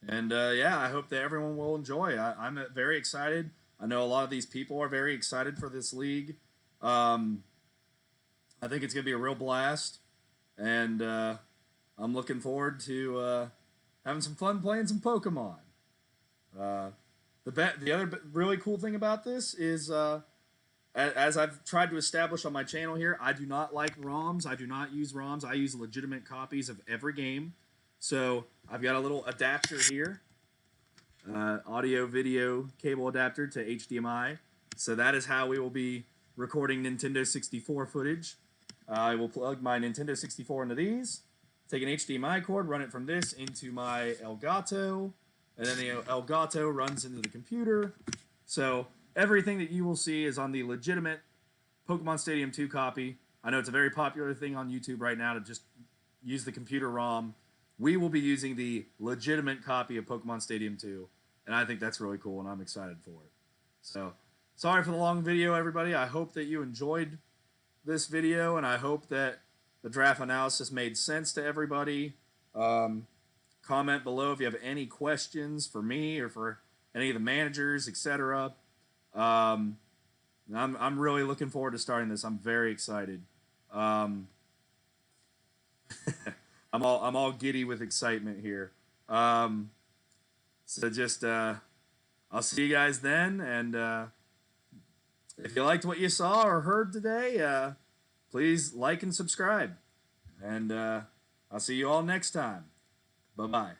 And yeah, I hope that everyone will enjoy. I'm very excited. I know a lot of these people are very excited for this league. I think it's going to be a real blast. And I'm looking forward to having some fun playing some Pokemon. The other really cool thing about this is, as I've tried to establish on my channel here, I do not like ROMs. I do not use ROMs. I use legitimate copies of every game. So I've got a little adapter here, audio video cable adapter to HDMI. So that is how we will be recording Nintendo 64 footage. I will plug my Nintendo 64 into these, take an HDMI cord, run it from this into my Elgato, and then the Elgato runs into the computer. So everything that you will see is on the legitimate Pokemon Stadium 2 copy. I know it's a very popular thing on YouTube right now to just use the computer ROM. We will be using the legitimate copy of Pokemon Stadium 2, and I think that's really cool, and I'm excited for it. So, sorry for the long video, everybody. I hope that you enjoyed this video, and I hope that the draft analysis made sense to everybody. Comment below if you have any questions for me or for any of the managers, etc. I'm really looking forward to starting this. I'm very excited. I'm all giddy with excitement here. So just I'll see you guys then, and if you liked what you saw or heard today, please like and subscribe. And I'll see you all next time. Bye-bye.